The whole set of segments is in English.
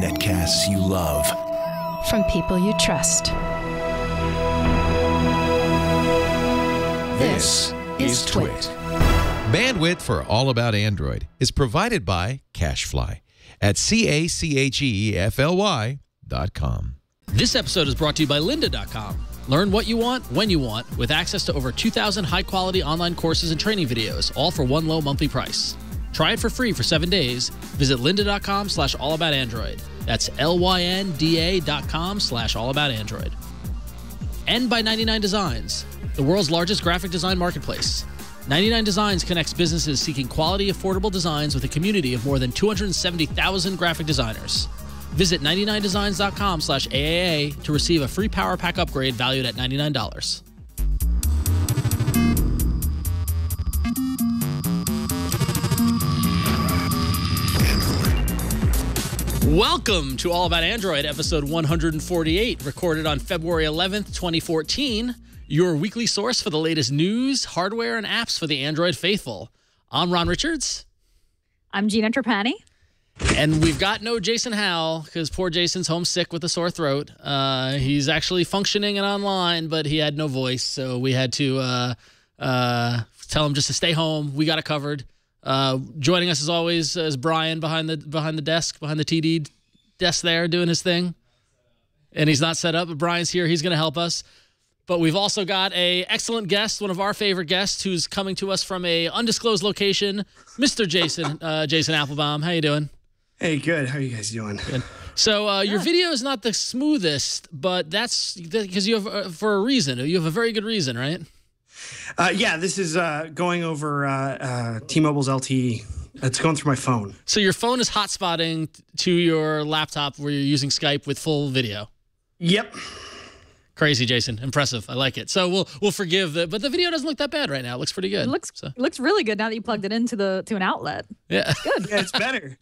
Netcasts you love. From people you trust. This is Twit. Bandwidth for All About Android is provided by CacheFly at CACHEFLY.com. This episode is brought to you by lynda.com. Learn what you want, when you want, with access to over 2,000 high-quality online courses and training videos, all for one low monthly price. Try it for free for 7 days. Visit lynda.com/allaboutandroid. That's LYNDA.com/allaboutandroid. And by 99 Designs, the world's largest graphic design marketplace. 99 Designs connects businesses seeking quality, affordable designs with a community of more than 270,000 graphic designers. Visit 99designs.com/AAA to receive a free Power Pack upgrade valued at $99. Welcome to All About Android, episode 148, recorded on February 11th, 2014. Your weekly source for the latest news, hardware, and apps for the Android faithful. I'm Ron Richards. I'm Gina Trapani. And we've got no Jason Howell, because poor Jason's homesick with a sore throat. He's actually functioning and online, but he had no voice, so we had to tell him just to stay home. We got it covered. Joining us as always is Brian behind the desk, behind the TD desk there, doing his thing. And he's not set up, but Brian's here. He's going to help us. But we've also got a excellent guest, one of our favorite guests, who's coming to us from a undisclosed location, Mr. Jason Applebaum. How you doing? Hey, good. How are you guys doing? Good. So your video is not the smoothest, but that's because you have for a reason. You have a very good reason, right? Yeah, this is going over T-Mobile's LTE. It's going through my phone. So your phone is hotspotting to your laptop where you're using Skype with full video. Yep. Crazy, Jason. Impressive. I like it. So we'll forgive but the video doesn't look that bad right now. It looks pretty good. It looks really good now that you plugged it into an outlet. Yeah. It's good. Yeah, it's better.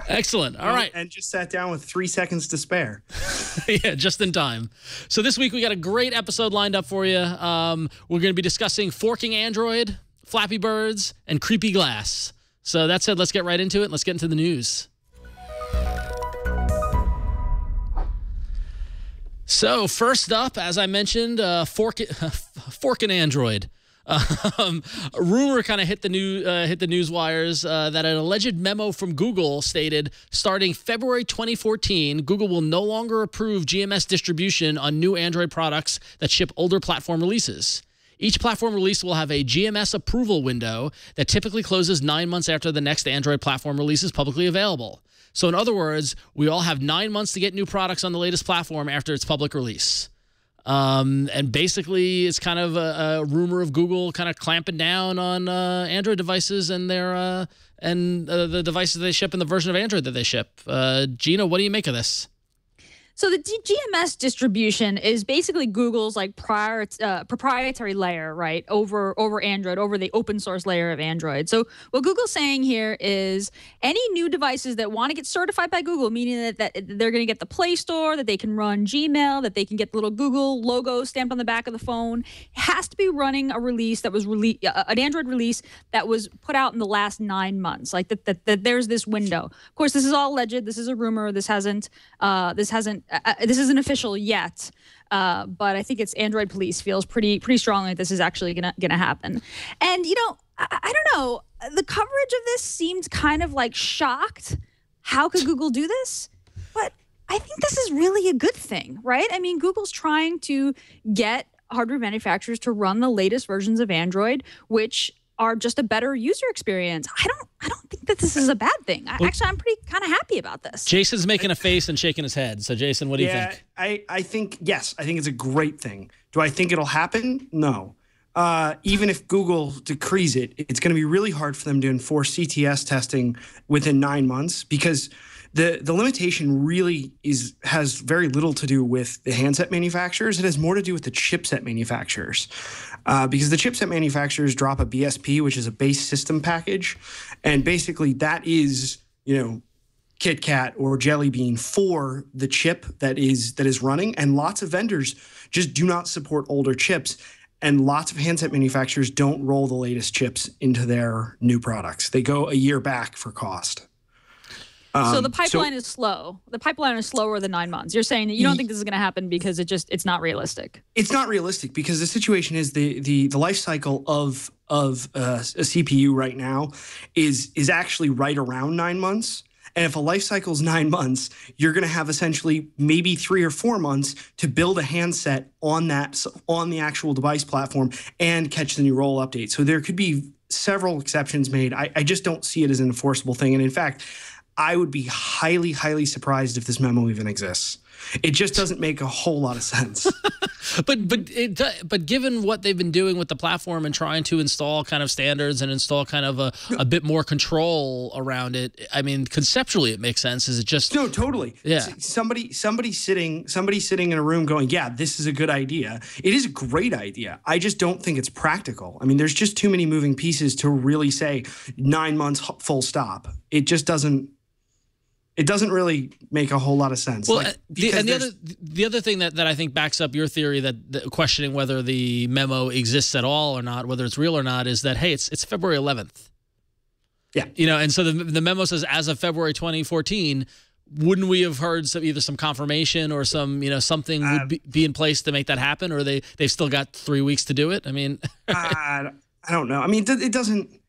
Excellent. All right. And just sat down with 3 seconds to spare. Yeah, just in time. So this week we got a great episode lined up for you. We're going to be discussing forking Android, Flappy Birds, and creepy glass. So that said, let's get right into it. Let's get into the news. So first up, as I mentioned, forking Android. A rumor kind of hit the news wires that an alleged memo from Google stated, starting February 2014, Google will no longer approve GMS distribution on new Android products that ship older platform releases. Each platform release will have a GMS approval window that typically closes 9 months after the next Android platform release is publicly available. So in other words, we all have 9 months to get new products on the latest platform after its public release. And basically, it's kind of a rumor of Google kind of clamping down on Android devices and their the devices they ship and the version of Android that they ship. Gina, what do you make of this? So the GMS distribution is basically Google's like proprietary layer, right, over Android, over the open source layer of Android. So what Google's saying here is any new devices that want to get certified by Google, meaning that they're going to get the Play Store, that they can run Gmail, that they can get the little Google logo stamped on the back of the phone, has to be running a release that was an Android release that was put out in the last 9 months. Like that there's this window. Of course, this is all alleged. This is a rumor. This isn't official yet, but I think it's Android Police feels pretty strongly that this is actually gonna happen. And I don't know, the coverage of this seemed kind of like shocked. How could Google do this? But I think this is really a good thing, right? I mean, Google's trying to get hardware manufacturers to run the latest versions of Android, which are just a better user experience. I don't think that this is a bad thing. Actually, I'm pretty kind of happy about this. Jason's making a face and shaking his head. So, Jason, what do you think? I think, yes, I think it's a great thing. Do I think it'll happen? No. Even if Google decrees it, it's going to be really hard for them to enforce CTS testing within 9 months because the limitation really has very little to do with the handset manufacturers. It has more to do with the chipset manufacturers. Because the chipset manufacturers drop a BSP, which is a base system package, and basically that is, KitKat or Jelly Bean for the chip that is running, and lots of vendors just do not support older chips. And lots of handset manufacturers don't roll the latest chips into their new products. They go a year back for cost. So the pipeline is slow. The pipeline is slower than 9 months. You're saying that you don't think this is going to happen because it's not realistic. It's not realistic because the situation is the life cycle of a CPU right now is actually right around 9 months. And if a life cycle is 9 months, you're going to have essentially maybe 3 or 4 months to build a handset on the actual device platform and catch the new roll update. So there could be several exceptions made. I just don't see it as an enforceable thing. And in fact, I would be highly, highly surprised if this memo even exists. It just doesn't make a whole lot of sense. But given what they've been doing with the platform and trying to install kind of standards and install kind of a bit more control around it, I mean, conceptually it makes sense. Is it just no, totally? Yeah. Somebody sitting in a room going, yeah, this is a good idea. It is a great idea. I just don't think it's practical. I mean, there's just too many moving pieces to really say 9 months full stop. It just doesn't. It doesn't really make a whole lot of sense. Well, the other thing that I think backs up your theory that questioning whether the memo exists at all or not, whether it's real or not, is that, hey, it's February 11th. Yeah. And so the memo says as of February 2014, wouldn't we have heard either some confirmation or some, something would be in place to make that happen, or they've still got 3 weeks to do it? I mean, I don't know. I mean, it doesn't.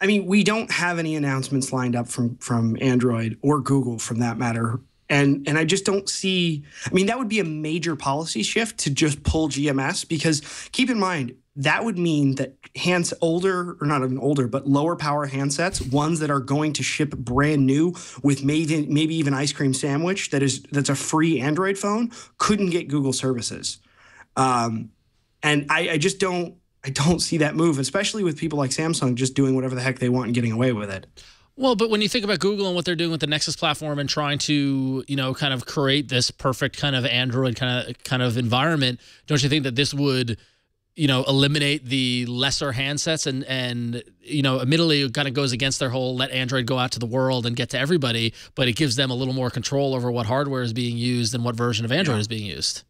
I mean, we don't have any announcements lined up from Android or Google, for that matter, and I just don't see. I mean, that would be a major policy shift to just pull GMS, because keep in mind that would mean that lower power handsets, ones that are going to ship brand new with maybe even ice cream sandwich that's a free Android phone, couldn't get Google services, and I just don't. I don't see that move, especially with people like Samsung just doing whatever the heck they want and getting away with it. Well, but when you think about Google and what they're doing with the Nexus platform and trying to, kind of create this perfect kind of Android kind of environment, don't you think that this would, eliminate the lesser handsets and admittedly it kind of goes against their whole let Android go out to the world and get to everybody, but it gives them a little more control over what hardware is being used and what version of Android is being used.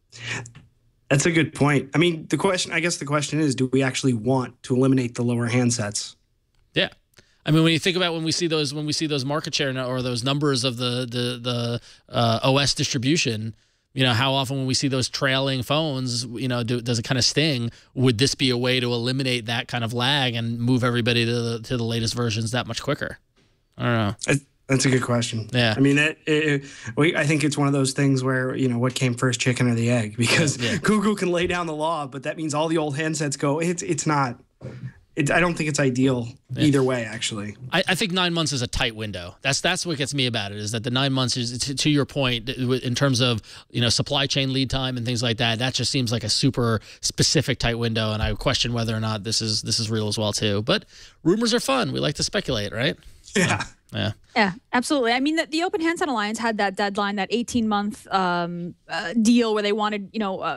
That's a good point. I mean, the question is, do we actually want to eliminate the lower handsets? Yeah. I mean, when you think about when we see those market share or those numbers of the OS distribution, how often when we see those trailing phones, does it kind of sting? Would this be a way to eliminate that kind of lag and move everybody to the latest versions that much quicker? I don't know. That's a good question. Yeah. I mean, I think it's one of those things where, what came first, chicken or the egg? Because Google can lay down the law, but that means all the old handsets go. It's not. I don't think it's ideal either way, actually. I think 9 months is a tight window. That's what gets me about it, is that the 9 months is, to your point, in terms of supply chain lead time and things like that. That just seems like a super specific tight window, and I question whether or not this is real as well too. But rumors are fun. We like to speculate, right? Yeah. Yeah, absolutely. I mean, the Open Handset Alliance had that deadline, that 18-month deal where they wanted,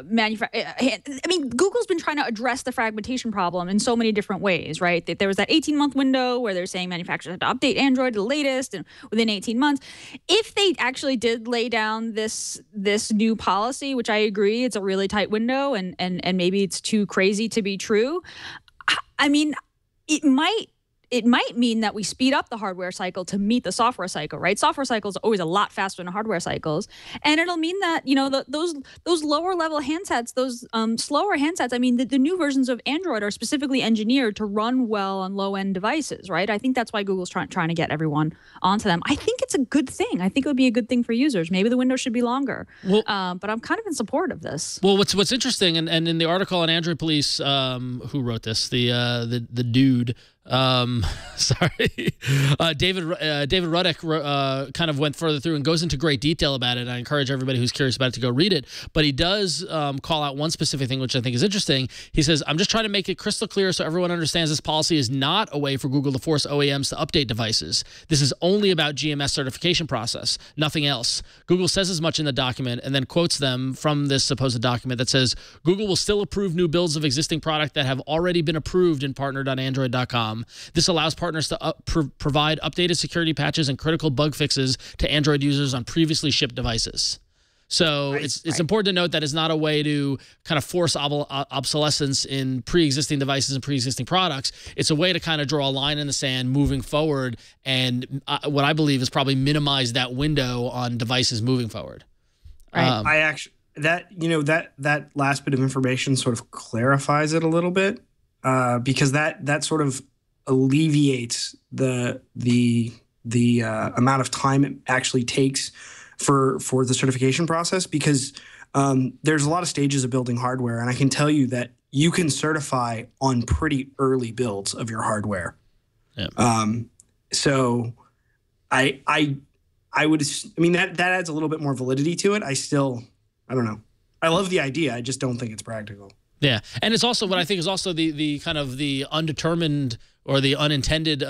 manufacture. I mean, Google's been trying to address the fragmentation problem in so many different ways, right? There was that 18-month window where they're saying manufacturers had to update Android to the latest and within 18 months. If they actually did lay down this new policy, which I agree, it's a really tight window and maybe it's too crazy to be true. I mean, it might mean that we speed up the hardware cycle to meet the software cycle, right? Software cycles are always a lot faster than hardware cycles. And it'll mean that, those lower level handsets, those slower handsets, I mean, the new versions of Android are specifically engineered to run well on low end devices, right? I think that's why Google's trying to get everyone onto them. I think it's a good thing. I think it would be a good thing for users. Maybe the window should be longer. Well, but I'm kind of in support of this. Well, what's interesting, and in the article on Android Police, who wrote this? The dude. David Ruddick kind of went further through and goes into great detail about it. I encourage everybody who's curious about it to go read it. But he does call out one specific thing, which I think is interesting. He says, I'm just trying to make it crystal clear so everyone understands this policy is not a way for Google to force OEMs to update devices. This is only about GMS certification process, nothing else. Google says as much in the document and then quotes them from this supposed document that says, Google will still approve new builds of existing product that have already been approved in partner.android.com. This allows partners to provide updated security patches and critical bug fixes to Android users on previously shipped devices. So it's important to note that it's not a way to kind of force obsolescence in pre-existing devices and pre-existing products. It's a way to kind of draw a line in the sand moving forward, and what I believe is probably minimize that window on devices moving forward. Right. I actually that last bit of information sort of clarifies it a little bit, because that sort of alleviates the amount of time it actually takes for the certification process, because there's a lot of stages of building hardware, and I can tell you that you can certify on pretty early builds of your hardware. Yeah. So I mean that adds a little bit more validity to it. I don't know. I love the idea. I just don't think it's practical. Yeah, and it's also what I think is also the kind of the undetermined or the unintended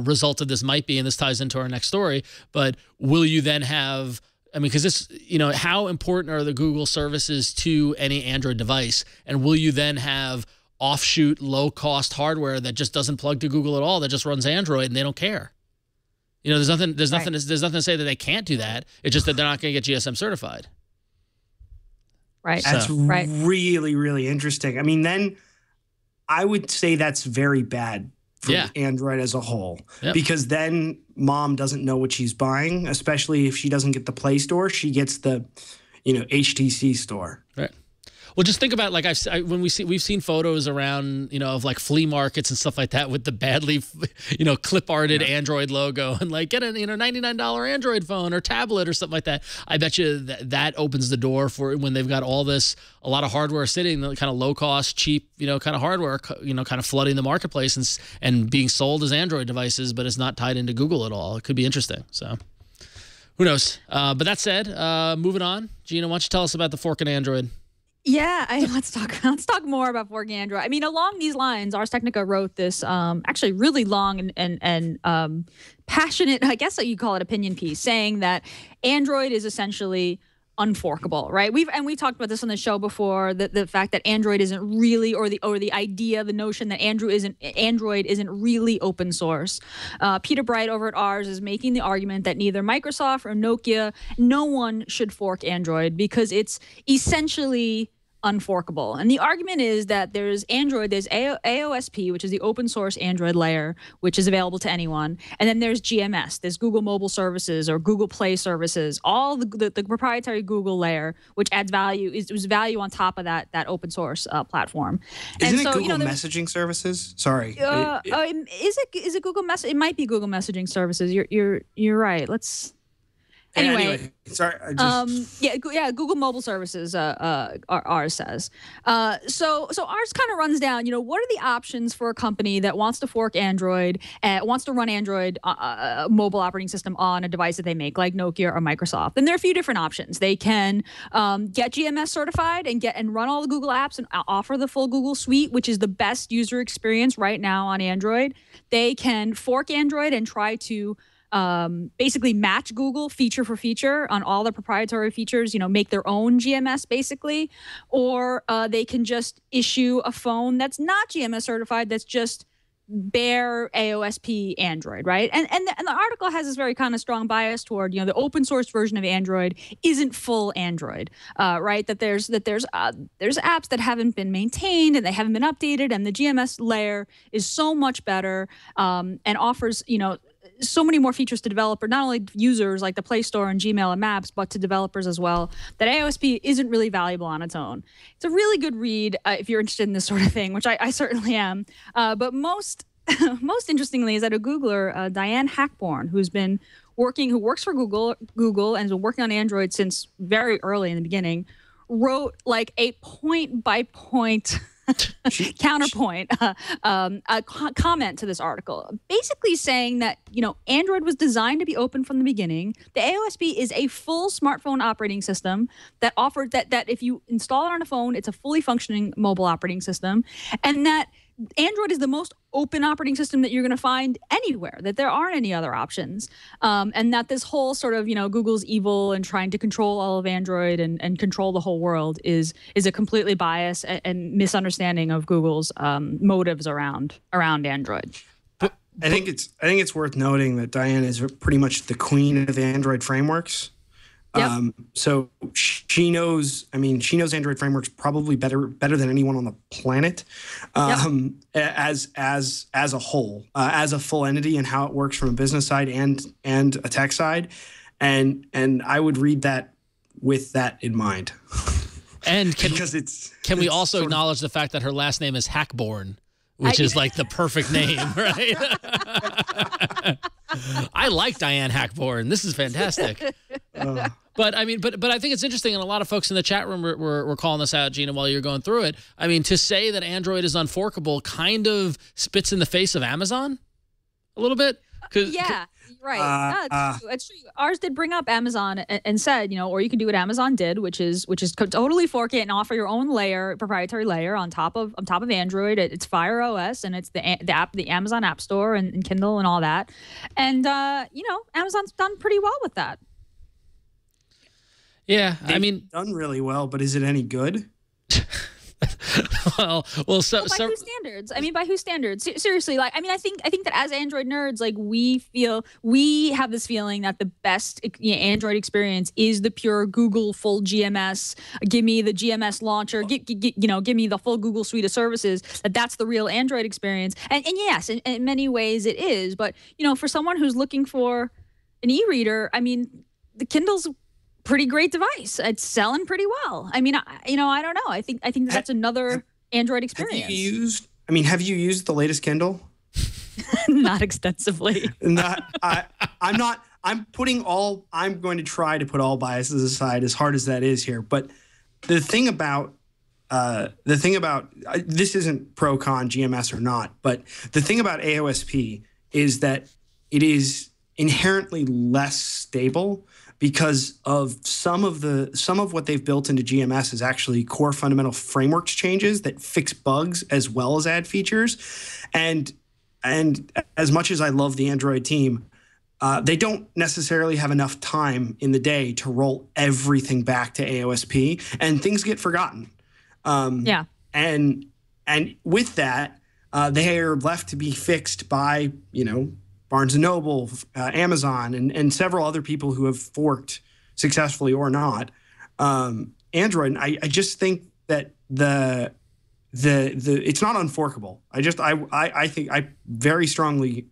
result of this might be, and this ties into our next story, but will you then have, I mean, because this, how important are the Google services to any Android device, and will you then have offshoot low-cost hardware that just doesn't plug to Google at all, that just runs Android and they don't care? There's nothing to say that they can't do that. It's just that they're not going to get GSM certified. Right. That's really, really interesting. I mean, then I would say that's very bad for Android as a whole, because then mom doesn't know what she's buying, especially if she doesn't get the Play Store. She gets the, HTC store. Right. Well, just think about, like, we've seen photos around, of like flea markets and stuff like that with the badly, clip arted Android logo, and like get a $99 Android phone or tablet or something like that. I bet you that opens the door for when they've got a lot of hardware sitting, kind of low cost, cheap, kind of hardware, kind of flooding the marketplace and being sold as Android devices, but it's not tied into Google at all. It could be interesting. So who knows? But that said, moving on, Gina, why don't you tell us about the Forkin Android? Yeah, let's talk more about Forkin Android. I mean, along these lines, Ars Technica wrote this actually really long and passionate, I guess you call it, opinion piece, saying that Android is essentially unforkable, right? We've talked about this on the show before, the fact that Android isn't really, or the idea, the notion that Android isn't really open source. Peter Bright over at Ars is making the argument that neither Microsoft or Nokia, no one should fork Android because it's essentially unforkable. And the argument is that there's AOSP, which is the open source Android layer, which is available to anyone. And then there's GMS, there's Google Mobile Services or Google Play Services, all the proprietary Google layer, which adds value, is value on top of that open source platform. Isn't it Google Messaging Services? Sorry. Is it Google Messaging? It might be Google Messaging Services. You're right. Let's... Anyway, sorry. Google Mobile Services, Ars says. So Ars kind of runs down, what are the options for a company that wants to fork Android, wants to run Android mobile operating system on a device that they make, like Nokia or Microsoft. And there are a few different options. They can get GMS certified and run all the Google apps and offer the full Google suite, which is the best user experience right now on Android. They can fork Android and try to basically match Google feature for feature on all the proprietary features, make their own GMS basically, or they can just issue a phone that's not GMS certified, that's just bare AOSP Android, right? And the article has this very kind of strong bias toward, the open source version of Android isn't full Android, right? That there's apps that haven't been maintained and they haven't been updated, and the GMS layer is so much better and offers, so many more features to developers, not only users like the Play Store and Gmail and Maps, but to developers as well, that AOSP isn't really valuable on its own. It's a really good read if you're interested in this sort of thing, which I certainly am. But most interestingly is that a Googler, Diane Hackborn, who works for Google and has been working on Android since very early in the beginning, wrote like a point-by-point counterpoint comment to this article, basically saying that Android was designed to be open from the beginning. The AOSP is a full smartphone operating system that offered that if you install it on a phone, it's a fully functioning mobile operating system, and that Android is the most open operating system that you're going to find anywhere, that there aren't any other options, and that this whole sort of, Google's evil and trying to control all of Android and control the whole world is a completely biased and misunderstanding of Google's motives around Android. I think it's worth noting that Diane is pretty much the queen of Android frameworks. Yep. So she knows. I mean, she knows Android frameworks probably better than anyone on the planet, as a whole, as a full entity, and how it works from a business side and a tech side, and I would read that with that in mind. And can we also acknowledge the fact that her last name is Hackborn, which is like the perfect name, right? I like Diane Hackborn. This is fantastic. But I mean, but I think it's interesting, and a lot of folks in the chat room were calling this out, Gina, while you're going through it. I mean, to say that Android is unforkable kind of spits in the face of Amazon a little bit. Yeah, right. It's true. Ours did bring up Amazon and said, or you can do what Amazon did, which is totally fork it and offer your own proprietary layer on top of Android. It's Fire OS, and it's the Amazon App Store and Kindle and all that. And Amazon's done pretty well with that. Yeah, They've done really well, but is it any good? By whose standards? By whose standards? Seriously, I think that as Android nerds, we have this feeling that the best Android experience is the pure Google full GMS. Give me the GMS launcher. Give me the full Google suite of services. That's the real Android experience. And yes, in many ways it is. But for someone who's looking for an e-reader, the Kindle's pretty great device. It's selling pretty well. I don't know. I think that's another Android experience. Have you used the latest Kindle? Not extensively. I'm going to try to put all biases aside, as hard as that is here. But the thing about this isn't pro con GMS or not, but the thing about AOSP is that it is inherently less stable, because of some of what they've built into GMS is actually core fundamental frameworks changes that fix bugs as well as add features. And as much as I love the Android team, they don't necessarily have enough time in the day to roll everything back to AOSP, and things get forgotten. And with that, they are left to be fixed by, Barnes & Noble, Amazon, and several other people who have forked successfully or not Android. And I just think that the it's not unforkable. I very strongly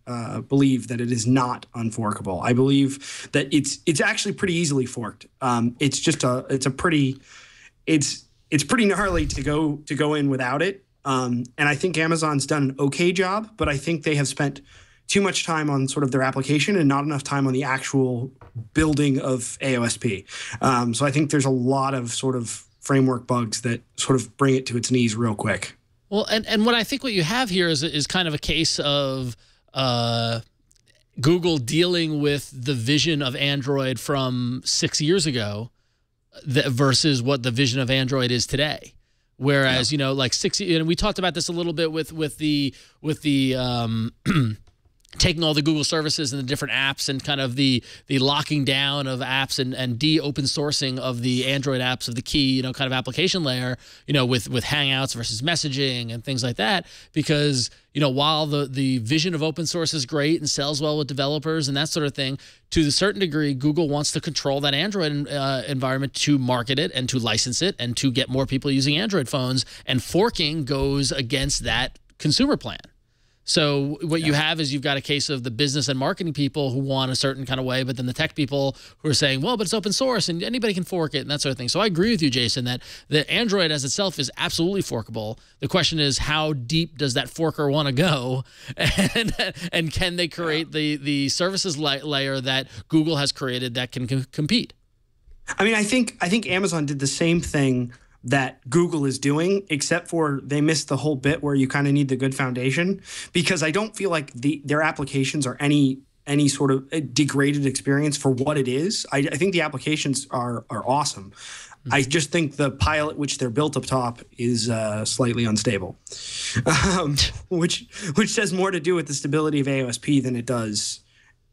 believe that it is not unforkable. I believe that it's actually pretty easily forked. It's pretty gnarly to go in without it. And I think Amazon's done an okay job, but I think they have spent too much time on sort of their application and not enough time on the actual building of AOSP. So I think there's a lot of sort of framework bugs that sort of bring it to its knees real quick. Well, and what you have here is kind of a case of Google dealing with the vision of Android from 6 years ago versus what the vision of Android is today. Whereas, we talked about this a little bit with the taking all the Google services and the different apps and kind of the locking down of apps and de-open sourcing of the Android apps of the key, kind of application layer, with Hangouts versus messaging and things like that. Because, while the vision of open source is great and sells well with developers and that sort of thing, to a certain degree, Google wants to control that Android environment to market it and to license it and to get more people using Android phones. And forking goes against that consumer plan. So what you have is you've got a case of the business and marketing people who want a certain kind of way, but then the tech people who are saying, well, but it's open source and anybody can fork it and that sort of thing. So I agree with you, Jason, that the Android as itself is absolutely forkable. The question is, how deep does that forker want to go? And can they create the services layer that Google has created that can compete? I think Amazon did the same thing that Google is doing, except for they missed the whole bit where you kind of need the good foundation, because I don't feel like their applications are any sort of degraded experience for what it is. I think the applications are awesome. I just think the pile at which they're built up top is slightly unstable, which has more to do with the stability of AOSP than it does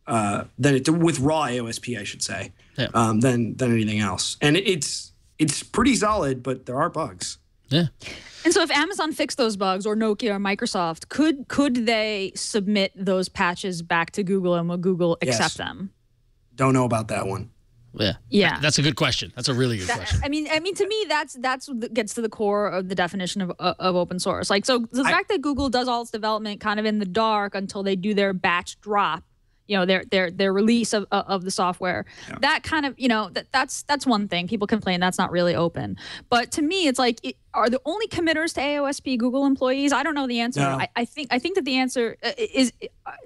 with raw AOSP, I should say, than anything else. And it's pretty solid, but there are bugs. Yeah. And so if Amazon fixed those bugs, or Nokia or Microsoft, could they submit those patches back to Google, and will Google accept them? Don't know about that one. Yeah. That's a good question. That's a really good question. I mean, to me, that's what gets to the core of the definition of open source. Like, so the fact that Google does all its development kind of in the dark until they do their batch drop, their release of the software, that kind of, that's one thing. People complain that's not really open. But to me, it's like, are the only committers to AOSP Google employees? I don't know the answer. No. I think that the answer is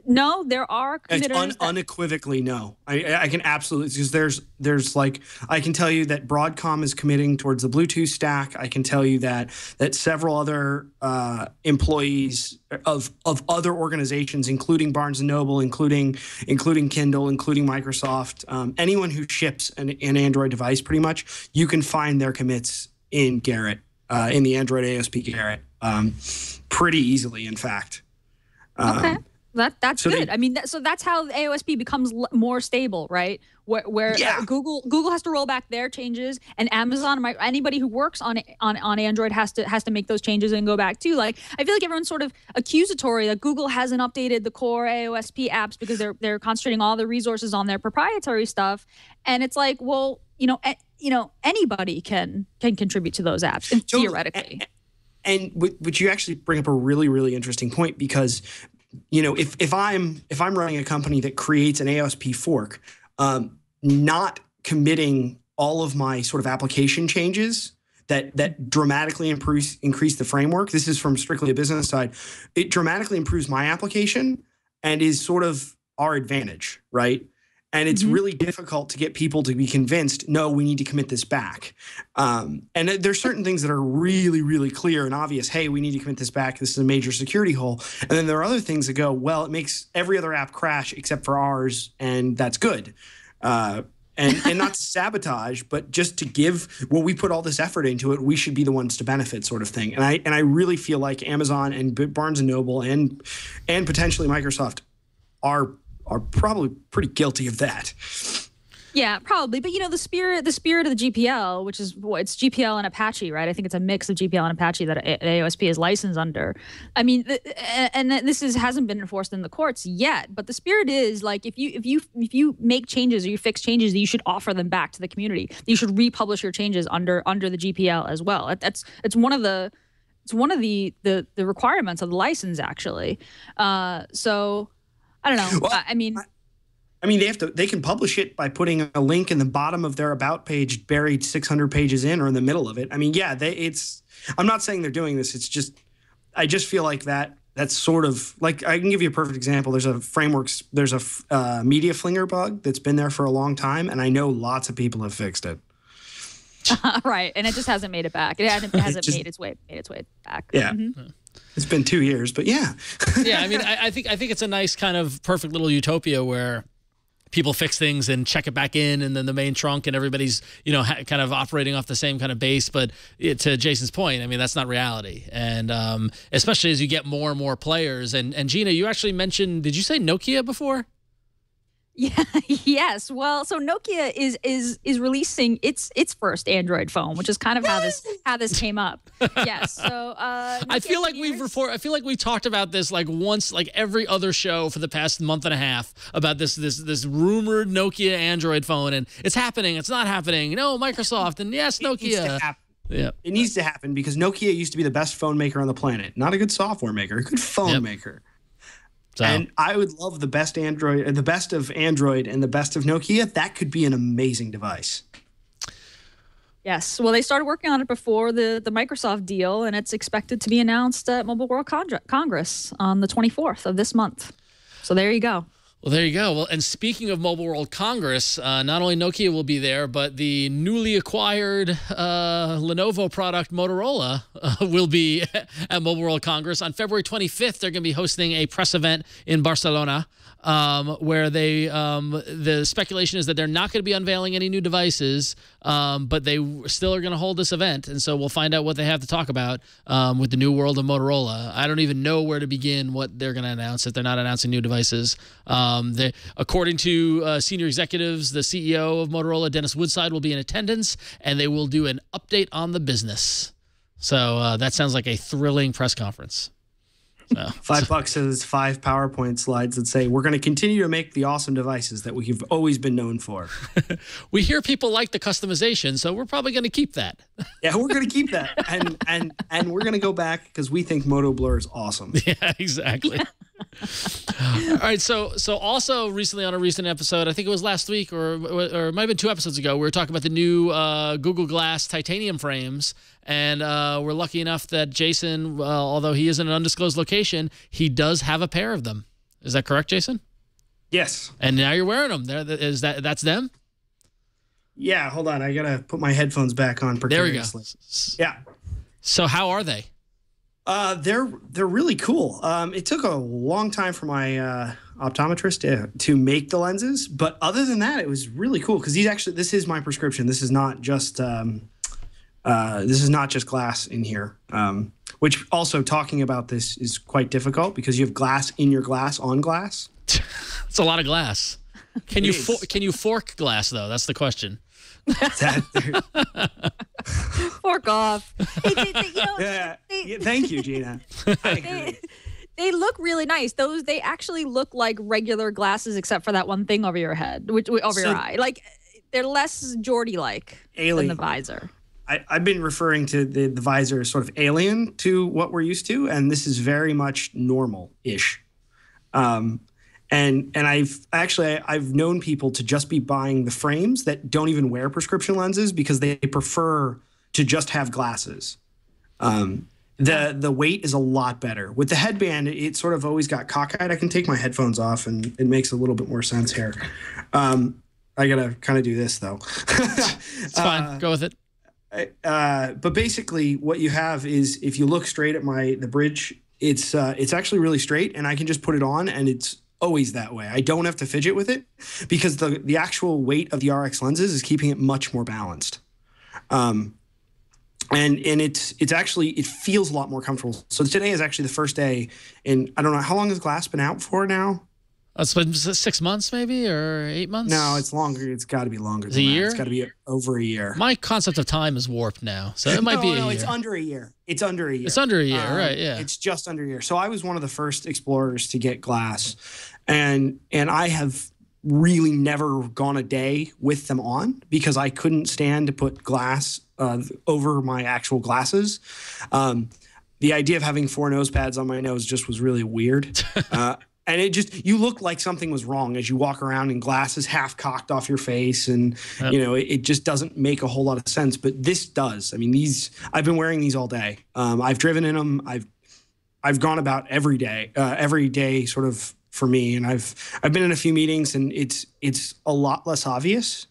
no. There are committers. It's unequivocally no. I can absolutely, because there's like, I can tell you that Broadcom is committing towards the Bluetooth stack. I can tell you that several other employees of other organizations, including Barnes & Noble, including Kindle, including Microsoft, anyone who ships an Android device, pretty much, you can find their commits in Garrett. In the Android AOSP Garrett, pretty easily, in fact. Okay, that's good. I mean, so that's how AOSP becomes more stable, right? Where Google has to roll back their changes, and Amazon, anybody who works on Android has to make those changes and go back too. Like, I feel like everyone's sort of accusatory that Google hasn't updated the core AOSP apps because they're concentrating all the resources on their proprietary stuff, and it's like, well, anybody can contribute to those apps, theoretically. And which you actually bring up a really, really interesting point, because, if I'm running a company that creates an AOSP fork, not committing all of my sort of application changes that dramatically increase the framework. This is from strictly a business side. It dramatically improves my application and is sort of our advantage, right? And it's really difficult to get people to be convinced, no, we need to commit this back. And there's certain things that are really, really clear and obvious. Hey, we need to commit this back. This is a major security hole. And then there are other things that go, well, it makes every other app crash except for ours, and that's good. And not to sabotage, but just to give, well, we put all this effort into it, we should be the ones to benefit, sort of thing. And I really feel like Amazon and Barnes & Noble and potentially Microsoft are probably pretty guilty of that. Yeah, probably. But the spirit of the GPL, which is it's GPL and Apache, right? I think it's a mix of GPL and Apache that AOSP is licensed under. I mean, and this hasn't been enforced in the courts yet. But the spirit is like, if you make changes or you fix changes, you should offer them back to the community. You should republish your changes under the GPL as well. It's one of the requirements of the license, actually. So I don't know. Well, I mean, they can publish it by putting a link in the bottom of their about page buried 600 pages in or in the middle of it. I mean, yeah, I'm not saying they're doing this. It's just, I just feel like that's sort of like, I can give you a perfect example. There's a media flinger bug that's been there for a long time, and I know lots of people have fixed it. Right, and it just hasn't made it back. It hasn't made its way back. Yeah. Mm-hmm. It's been 2 years, but yeah. Yeah, I mean, I think it's a nice kind of perfect little utopia where people fix things and check it back in, and then the main trunk, and everybody's kind of operating off the same kind of base. But to Jason's point, I mean, that's not reality, and especially as you get more and more players. And Gina, you actually mentioned, did you say Nokia before? Yeah. Yes. Well, so Nokia is releasing its first Android phone, which is kind of how this came up. Yes. So I feel like we've talked about this like once, like every other show for the past month and a half about this rumored Nokia Android phone, and it's happening. It's not happening. No, Microsoft, and yes, Nokia. Yeah. It needs to happen because Nokia used to be the best phone maker on the planet. Not a good software maker, a good phone maker. So. And I would love the best of Android and the best of Nokia. That could be an amazing device. Yes. Well, they started working on it before the Microsoft deal, and it's expected to be announced at Mobile World Congress on the 24th of this month. So there you go. Well, there you go. Well, and speaking of Mobile World Congress, not only Nokia will be there, but the newly acquired Lenovo product Motorola will be at Mobile World Congress. On February 25th, they're going to be hosting a press event in Barcelona where the speculation is that they're not going to be unveiling any new devices, but they still are going to hold this event. And so we'll find out what they have to talk about with the new world of Motorola. I don't even know where to begin what they're going to announce if they're not announcing new devices. According to senior executives, the CEO of Motorola, Dennis Woodside, will be in attendance, and they will do an update on the business. So that sounds like a thrilling press conference. So, $5 says 5 PowerPoint slides that say, we're going to continue to make the awesome devices that we've always been known for. we hear people like the customization, so we're probably going to keep that. Yeah, we're going to keep that. And we're going to go back because we think Moto Blur is awesome. Yeah, exactly. All right, so also recently on a recent episode, I think it was last week or it might have been 2 episodes ago, we were talking about the new Google Glass titanium frames, and we're lucky enough that Jason, although he is in an undisclosed location, he does have a pair of them. Is that correct, Jason? Yes. And now you're wearing them. That's them? Yeah, hold on. I got to put my headphones back on precariously. There we go. Yeah. So how are they? They're really cool. It took a long time for my optometrist to make the lenses, but other than that, it was really cool because this is my prescription. This is not just glass in here. Which also talking about this is quite difficult because you have glass in your glass on glass. It's a lot of glass. Can you fork glass though? That's the question. Fork off. Thank you, Gina. I agree. They look really nice. They actually look like regular glasses, except for that one thing over your head, over your eye. Like they're less Geordie-like than the visor. I've been referring to the visor as sort of alien to what we're used to, and this is very much normal-ish. And I've known people to just be buying the frames that don't even wear prescription lenses because they prefer to just have glasses. The weight is a lot better. With the headband, it sort of always got cockeyed. I can take my headphones off and it makes a little bit more sense here. I gotta kind of do this though. It's fine. Go with it. But basically what you have is if you look straight at the bridge, it's actually really straight and I can just put it on and it's always that way. I don't have to fidget with it because the actual weight of the RX lenses is keeping it much more balanced. And it feels a lot more comfortable. So today is actually the first day in, I don't know, how long has glass been out for now? It's been 6 months maybe or 8 months? No, it's longer. It's got to be longer than a year? It's got to be over a year. My concept of time is warped now, so it might be a year. It's under a year. It's under a year. It's under a year, right, yeah. It's just under a year. So I was one of the first explorers to get glass, and I have really never gone a day with them on because I couldn't stand to put glass over my actual glasses. The idea of having 4 nose pads on my nose just was really weird. And you look like something was wrong as you walk around and glasses half cocked off your face. And, it just doesn't make a whole lot of sense. But this does. I mean, I've been wearing these all day. I've driven in them. I've gone about every day sort of for me. And I've been in a few meetings and it's a lot less obvious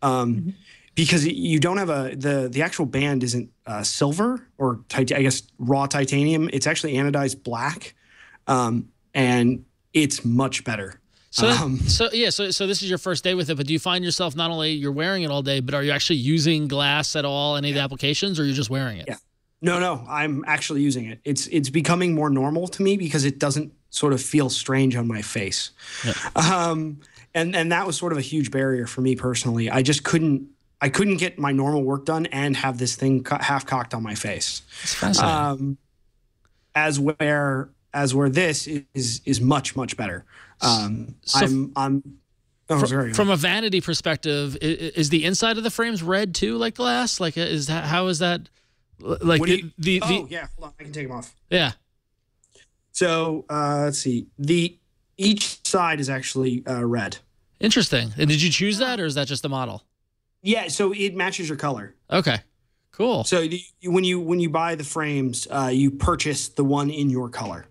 because you don't have the actual band isn't silver or I guess raw titanium. It's actually anodized black. And it's much better. So this is your first day with it, but do you find yourself not only you're wearing it all day, but are you actually using glass at all, any of the applications, or you're just wearing it? Yeah. No, I'm actually using it. It's becoming more normal to me because it doesn't sort of feel strange on my face. Yeah. And that was sort of a huge barrier for me personally. I couldn't get my normal work done and have this thing half cocked on my face. That's fascinating. As where this is much, much better. From a vanity perspective, is the inside of the frames red too, like glass? Like, how is that? Like yeah, hold on, I can take them off. Yeah. So let's see. Each side is actually red. Interesting. And did you choose that, or is that just the model? Yeah. So it matches your color. Okay. Cool. So when you buy the frames, you purchase the one in your color.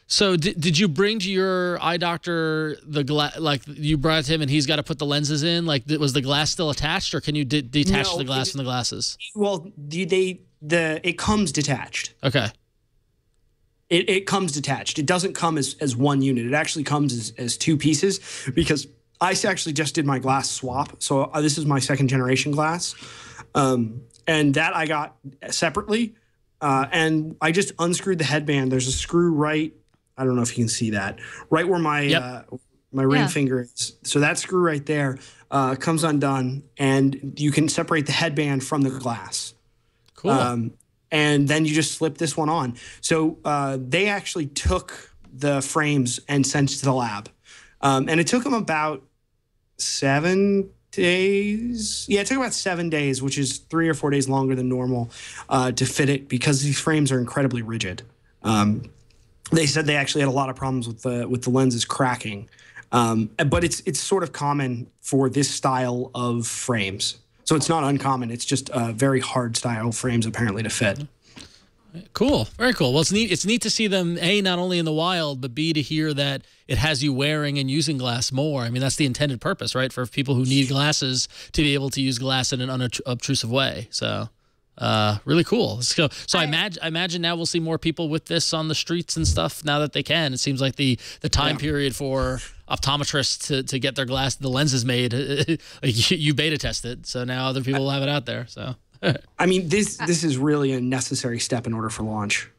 So did you bring to your eye doctor the glass? Like you brought it to him, and he's got to put the lenses in. Like, was the glass still attached, or can you detach the glass from the glasses? Well, it comes detached. Okay. It comes detached. It doesn't come as one unit. It actually comes as 2 pieces because I actually just did my glass swap. So this is my 2nd generation glass, and that I got separately. And I just unscrewed the headband. There's a screw right. I don't know if you can see that. Right where my ring finger is. So that screw right there comes undone, and you can separate the headband from the glass. Cool. and then you just slip this one on. So they actually took the frames and sent it to the lab. And it took them about 7 days. Yeah, it took about 7 days, which is 3 or 4 days longer than normal to fit it because these frames are incredibly rigid. They said they actually had a lot of problems with the lenses cracking. But it's sort of common for this style of frames. So it's not uncommon. It's just very hard style frames apparently to fit. Cool. Very cool. Well, it's neat to see them, A, not only in the wild, but B, to hear that it has you wearing and using glass more. I mean, that's the intended purpose, right? For people who need glasses to be able to use glass in an unobtrusive way. So really cool. So I imagine now we'll see more people with this on the streets and stuff now that they can. It seems like the time period for optometrists to get their the lenses made, like you beta test it. So now other people will have it out there. So. I mean, this is really a necessary step in order for launch.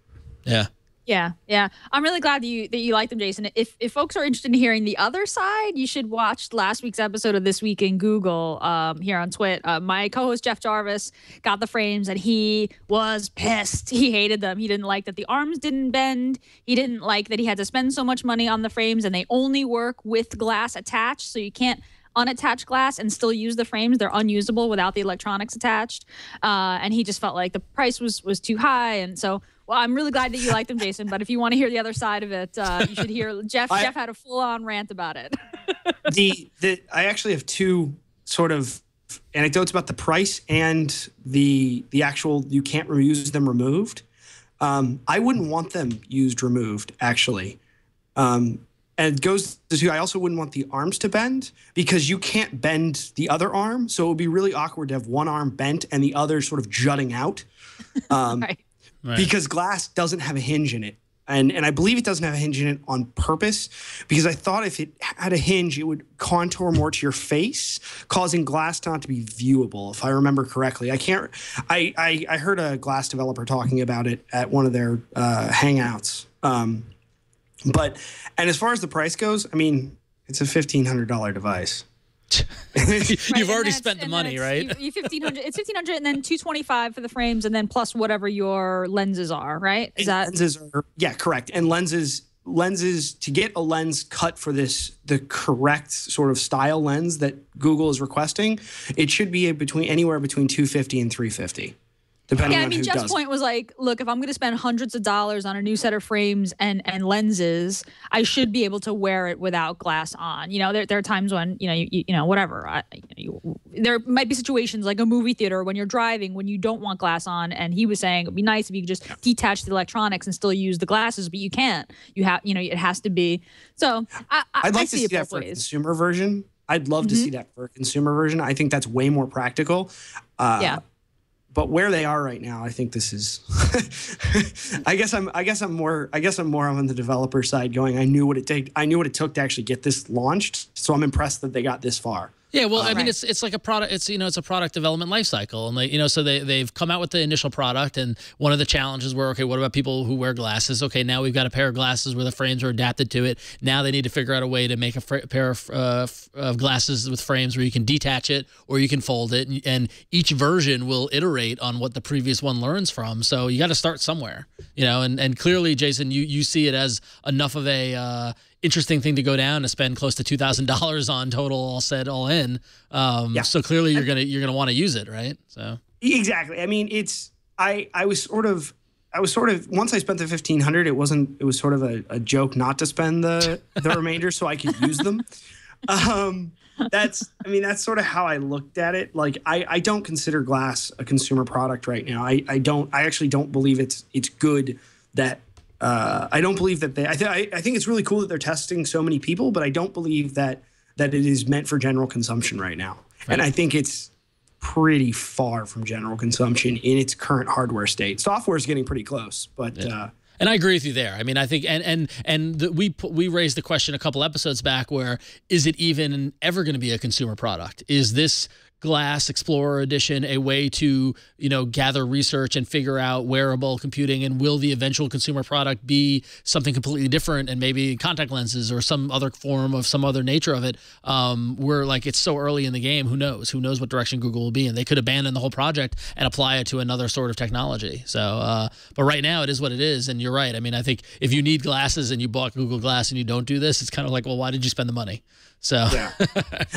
Yeah. Yeah. I'm really glad that you like them, Jason. If folks are interested in hearing the other side, you should watch last week's episode of This Week in Google here on Twit. My co-host Jeff Jarvis got the frames and he was pissed. He hated them. He didn't like that the arms didn't bend. He didn't like that he had to spend so much money on the frames and they only work with glass attached, so you can't unattached glass and still use the frames. They're unusable without the electronics attached. And he just felt like the price was too high. And so, well, I'm really glad that you like them, Jason. But if you want to hear the other side of it, you should hear Jeff. Jeff had a full-on rant about it. I actually have two sort of anecdotes about the price and the actual you can't use them removed. I wouldn't want them used removed, actually. And it goes to, I also wouldn't want the arms to bend because you can't bend the other arm. So it would be really awkward to have one arm bent and the other sort of jutting out. Right. Because glass doesn't have a hinge in it. And I believe it doesn't have a hinge in it on purpose because I thought if it had a hinge, it would contour more to your face, causing glass not to be viewable, if I remember correctly. I heard a glass developer talking about it at one of their hangouts. And as far as the price goes, I mean, it's a $1,500 device. You've already spent the money, right? It's $1,500 and then $225 for the frames and then plus whatever your lenses are, right? Lenses are, yeah, correct. And lenses to get a lens cut for the correct sort of style lens that Google is requesting, it should be anywhere between $250 and $350. Depending on who does. Jeff's point was like, look, if I'm going to spend hundreds of dollars on a new set of frames and lenses, I should be able to wear it without glass on. You know, there are times when, whatever. There might be situations like a movie theater when you're driving, when you don't want glass on. And he was saying it'd be nice if you could just detach the electronics and still use the glasses, but you can't. You have, it has to be. So I'd like to see that for a consumer version. I'd love to see that for a consumer version. I think that's way more practical. Yeah. But where they are right now, I think this is. I guess I'm more on the developer side, going. I knew what it took to actually get this launched. So I'm impressed that they got this far. Yeah, well, I mean, it's like a product. It's it's a product development life cycle, and so they've come out with the initial product, and one of the challenges were, okay, what about people who wear glasses? Okay, now we've got a pair of glasses where the frames are adapted to it. Now they need to figure out a way to make a pair of glasses with frames where you can detach it or you can fold it, and each version will iterate on what the previous one learns from. So you got to start somewhere, and clearly, Jason, you see it as enough of a interesting thing to go down to spend close to $2,000 on total, all in. So clearly you're gonna want to use it, right? So exactly. I mean, I was sort of once I spent the $1,500, it was sort of a joke not to spend the remainder so I could use them. That's sort of how I looked at it. Like I don't consider glass a consumer product right now. I actually don't believe it's good that. I don't believe that I think it's really cool that they're testing so many people, but I don't believe that it is meant for general consumption right now. Right. And I think it's pretty far from general consumption in its current hardware state. Software is getting pretty close, but and I agree with you there. I mean, I think, we raised the question a couple episodes back where, is it even ever going to be a consumer product? Is this Glass Explorer Edition a way to, gather research and figure out wearable computing, and will the eventual consumer product be something completely different and maybe contact lenses or some other form of some other nature of it? We're like, it's so early in the game. Who knows? Who knows what direction Google will be? And they could abandon the whole project and apply it to another sort of technology. So, but right now it is what it is. And you're right. I mean, I think if you need glasses and you bought Google Glass and you don't do this, it's kind of like, well, why did you spend the money? So, yeah.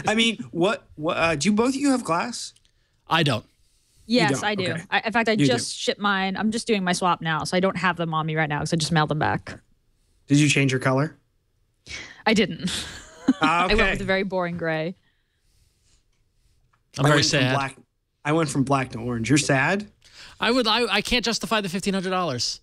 I mean, what do both of you have glass? I don't. Yes, I do. Okay. In fact, I just shipped mine. I'm just doing my swap now, so I don't have them on me right now because I just mailed them back. Did you change your color? I didn't. Okay. I went with a very boring gray. I'm very sad. I went from black to orange. You're sad? I can't justify the $1,500.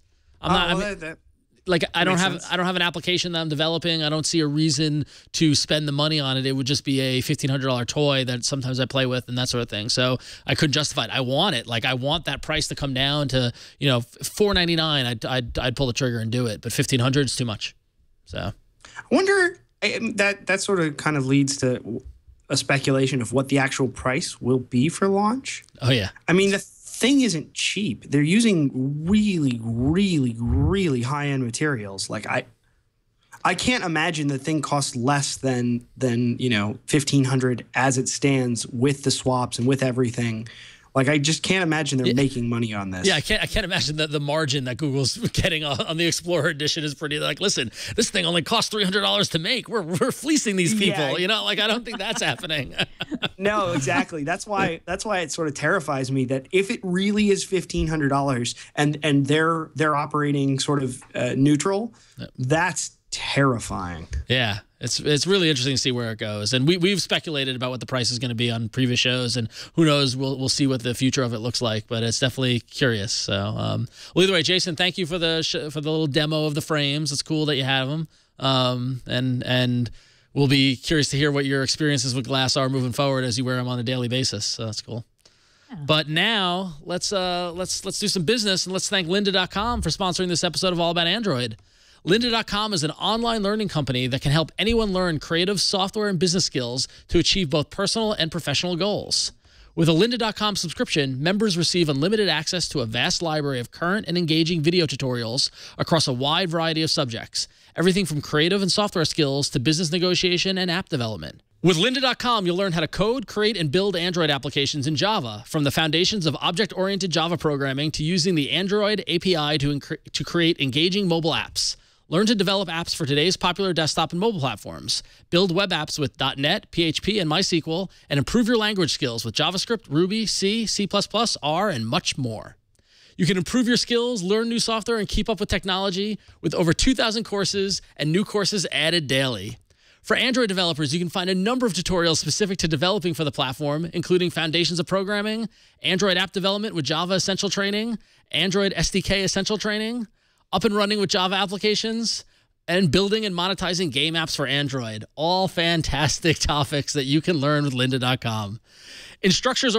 I don't have an application that I'm developing. I don't see a reason to spend the money on it. It would just be a $1,500 toy that sometimes I play with and that sort of thing. So I couldn't justify it. I want it. Like, I want that price to come down to, $499. I'd pull the trigger and do it. But $1,500 is too much. So I wonder, that sort of kind of leads to a speculation of what the actual price will be for launch. Oh yeah. I mean, the thing isn't cheap. They're using really, really, really high-end materials. Like, I can't imagine the thing costs less than $1,500 as it stands with the swaps and with everything. Like, I just can't imagine they're making money on this. Yeah, I can't imagine that the margin that Google's getting on the Explorer Edition is pretty. Like, listen, this thing only costs $300 to make. We're fleecing these people. Yeah. I don't think that's happening. No, exactly. That's why it sort of terrifies me that if it really is $1,500 and they're operating sort of neutral, that's terrifying. Yeah, it's really interesting to see where it goes. And we've speculated about what the price is going to be on previous shows, and who knows, we'll see what the future of it looks like. But it's definitely curious. So, well, either way, Jason, thank you for the little demo of the frames. It's cool that you have them. And we'll be curious to hear what your experiences with glass are moving forward as you wear them on a daily basis. So that's cool. Yeah. But now let's do some business, and let's thank lynda.com for sponsoring this episode of All About Android. Lynda.com is an online learning company that can help anyone learn creative software and business skills to achieve both personal and professional goals. With a Lynda.com subscription, members receive unlimited access to a vast library of current and engaging video tutorials across a wide variety of subjects, everything from creative and software skills to business negotiation and app development. With Lynda.com, you'll learn how to code, create, and build Android applications in Java, from the foundations of object-oriented Java programming to using the Android API to create engaging mobile apps. Learn to develop apps for today's popular desktop and mobile platforms. Build web apps with .NET, PHP, and MySQL, and improve your language skills with JavaScript, Ruby, C, C++, R, and much more. You can improve your skills, learn new software, and keep up with technology with over 2,000 courses and new courses added daily. For Android developers, you can find a number of tutorials specific to developing for the platform, including Foundations of Programming, Android App Development with Java Essential Training, Android SDK Essential Training, Up and Running with Java Applications, and Building and Monetizing Game Apps for Android. All fantastic topics that you can learn with lynda.com. Instructors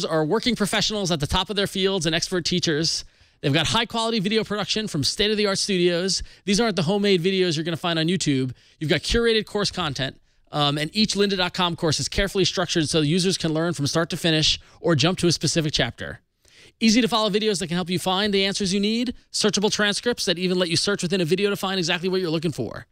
are working professionals at the top of their fields and expert teachers. They've got high-quality video production from state-of-the-art studios. These aren't the homemade videos you're going to find on YouTube. You've got curated course content, and each lynda.com course is carefully structured so users can learn from start to finish or jump to a specific chapter. Easy-to-follow videos that can help you find the answers you need, searchable transcripts that even let you search within a video to find exactly what you're looking for.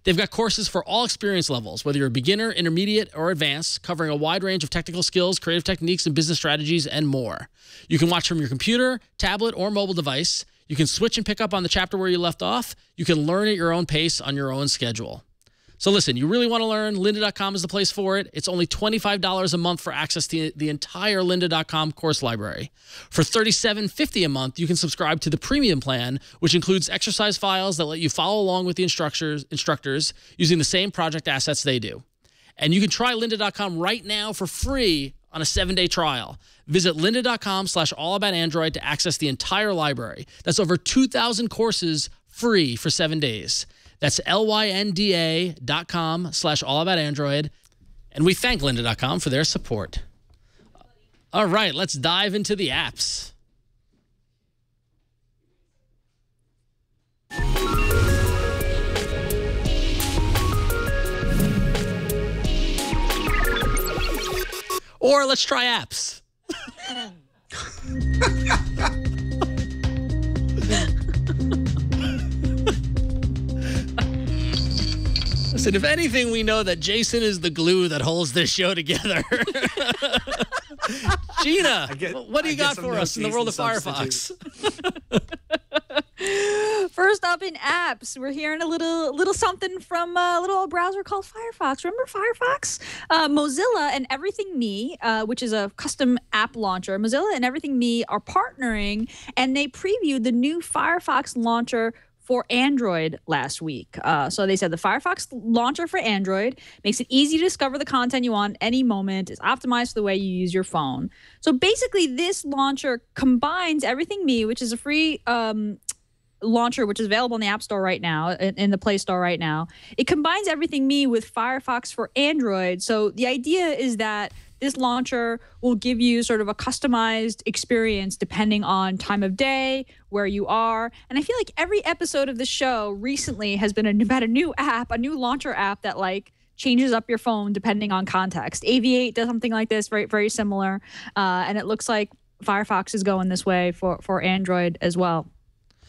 They've got courses for all experience levels, whether you're a beginner, intermediate, or advanced, covering a wide range of technical skills, creative techniques, and business strategies, and more. You can watch from your computer, tablet, or mobile device. You can switch and pick up on the chapter where you left off. You can learn at your own pace on your own schedule. So listen, you really want to learn? Lynda.com is the place for it. It's only $25 a month for access to the entire lynda.com course library. For $37.50 a month, you can subscribe to the premium plan, which includes exercise files that let you follow along with the instructors using the same project assets they do. And you can try lynda.com right now for free on a 7-day trial. Visit lynda.com/allaboutandroid to access the entire library. That's over 2,000 courses free for 7 days. That's lynda.com/allaboutandroid. And we thank lynda.com for their support. All right, let's dive into the apps. Or let's try apps. Listen, if anything, we know that Jason is the glue that holds this show together. Gina, what do you got for us in the world of Firefox? First up in apps, we're hearing a little something from a little old browser called Firefox. Remember Firefox? Mozilla and Everything Me, which is a custom app launcher. Mozilla and Everything Me are partnering, and they previewed the new Firefox launcher for Android last week. So they said the Firefox launcher for Android makes it easy to discover the content you want any moment. It's optimized for the way you use your phone. So basically, this launcher combines Everything Me, which is a free launcher, which is available in the App Store right now, in the Play Store right now. It combines Everything Me with Firefox for Android. So the idea is that this launcher will give you sort of a customized experience depending on time of day, where you are. And I feel like every episode of the show recently has been about a new app, a new launcher app that like changes up your phone depending on context. AV8 does something like this, very, very similar. And it looks like Firefox is going this way for Android as well.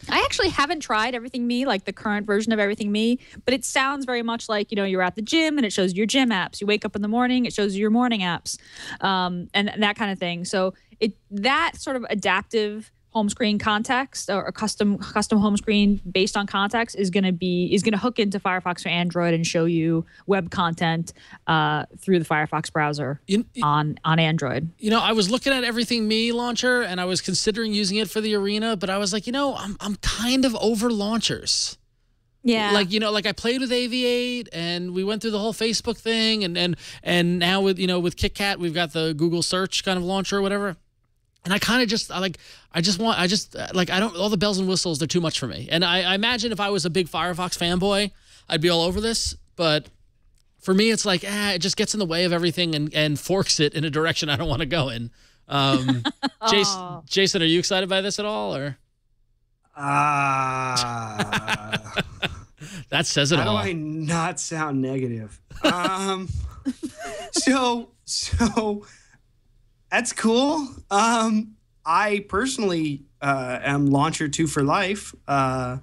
I actually haven't tried Everything Me, like the current version of Everything Me, but it sounds very much like, you're at the gym and it shows you your gym apps. You wake up in the morning, it shows you your morning apps, and that kind of thing. So that sort of adaptive home screen context or a custom home screen based on context is going to hook into Firefox for Android and show you web content through the Firefox browser on Android. I was looking at Everything Me launcher and I was considering using it for the Arena, but I was like, I'm kind of over launchers. Yeah. Like I played with AV8 and we went through the whole Facebook thing and now with KitKat we've got the Google search kind of launcher or whatever. And I kind of just all the bells and whistles, they're too much for me. And I imagine if I was a big Firefox fanboy, I'd be all over this. But for me, it's like, it just gets in the way of everything and forks it in a direction I don't want to go in. Jason, are you excited by this at all? Or that says it all. How do I not sound negative? So that's cool. I personally am Launcher 2 for life. I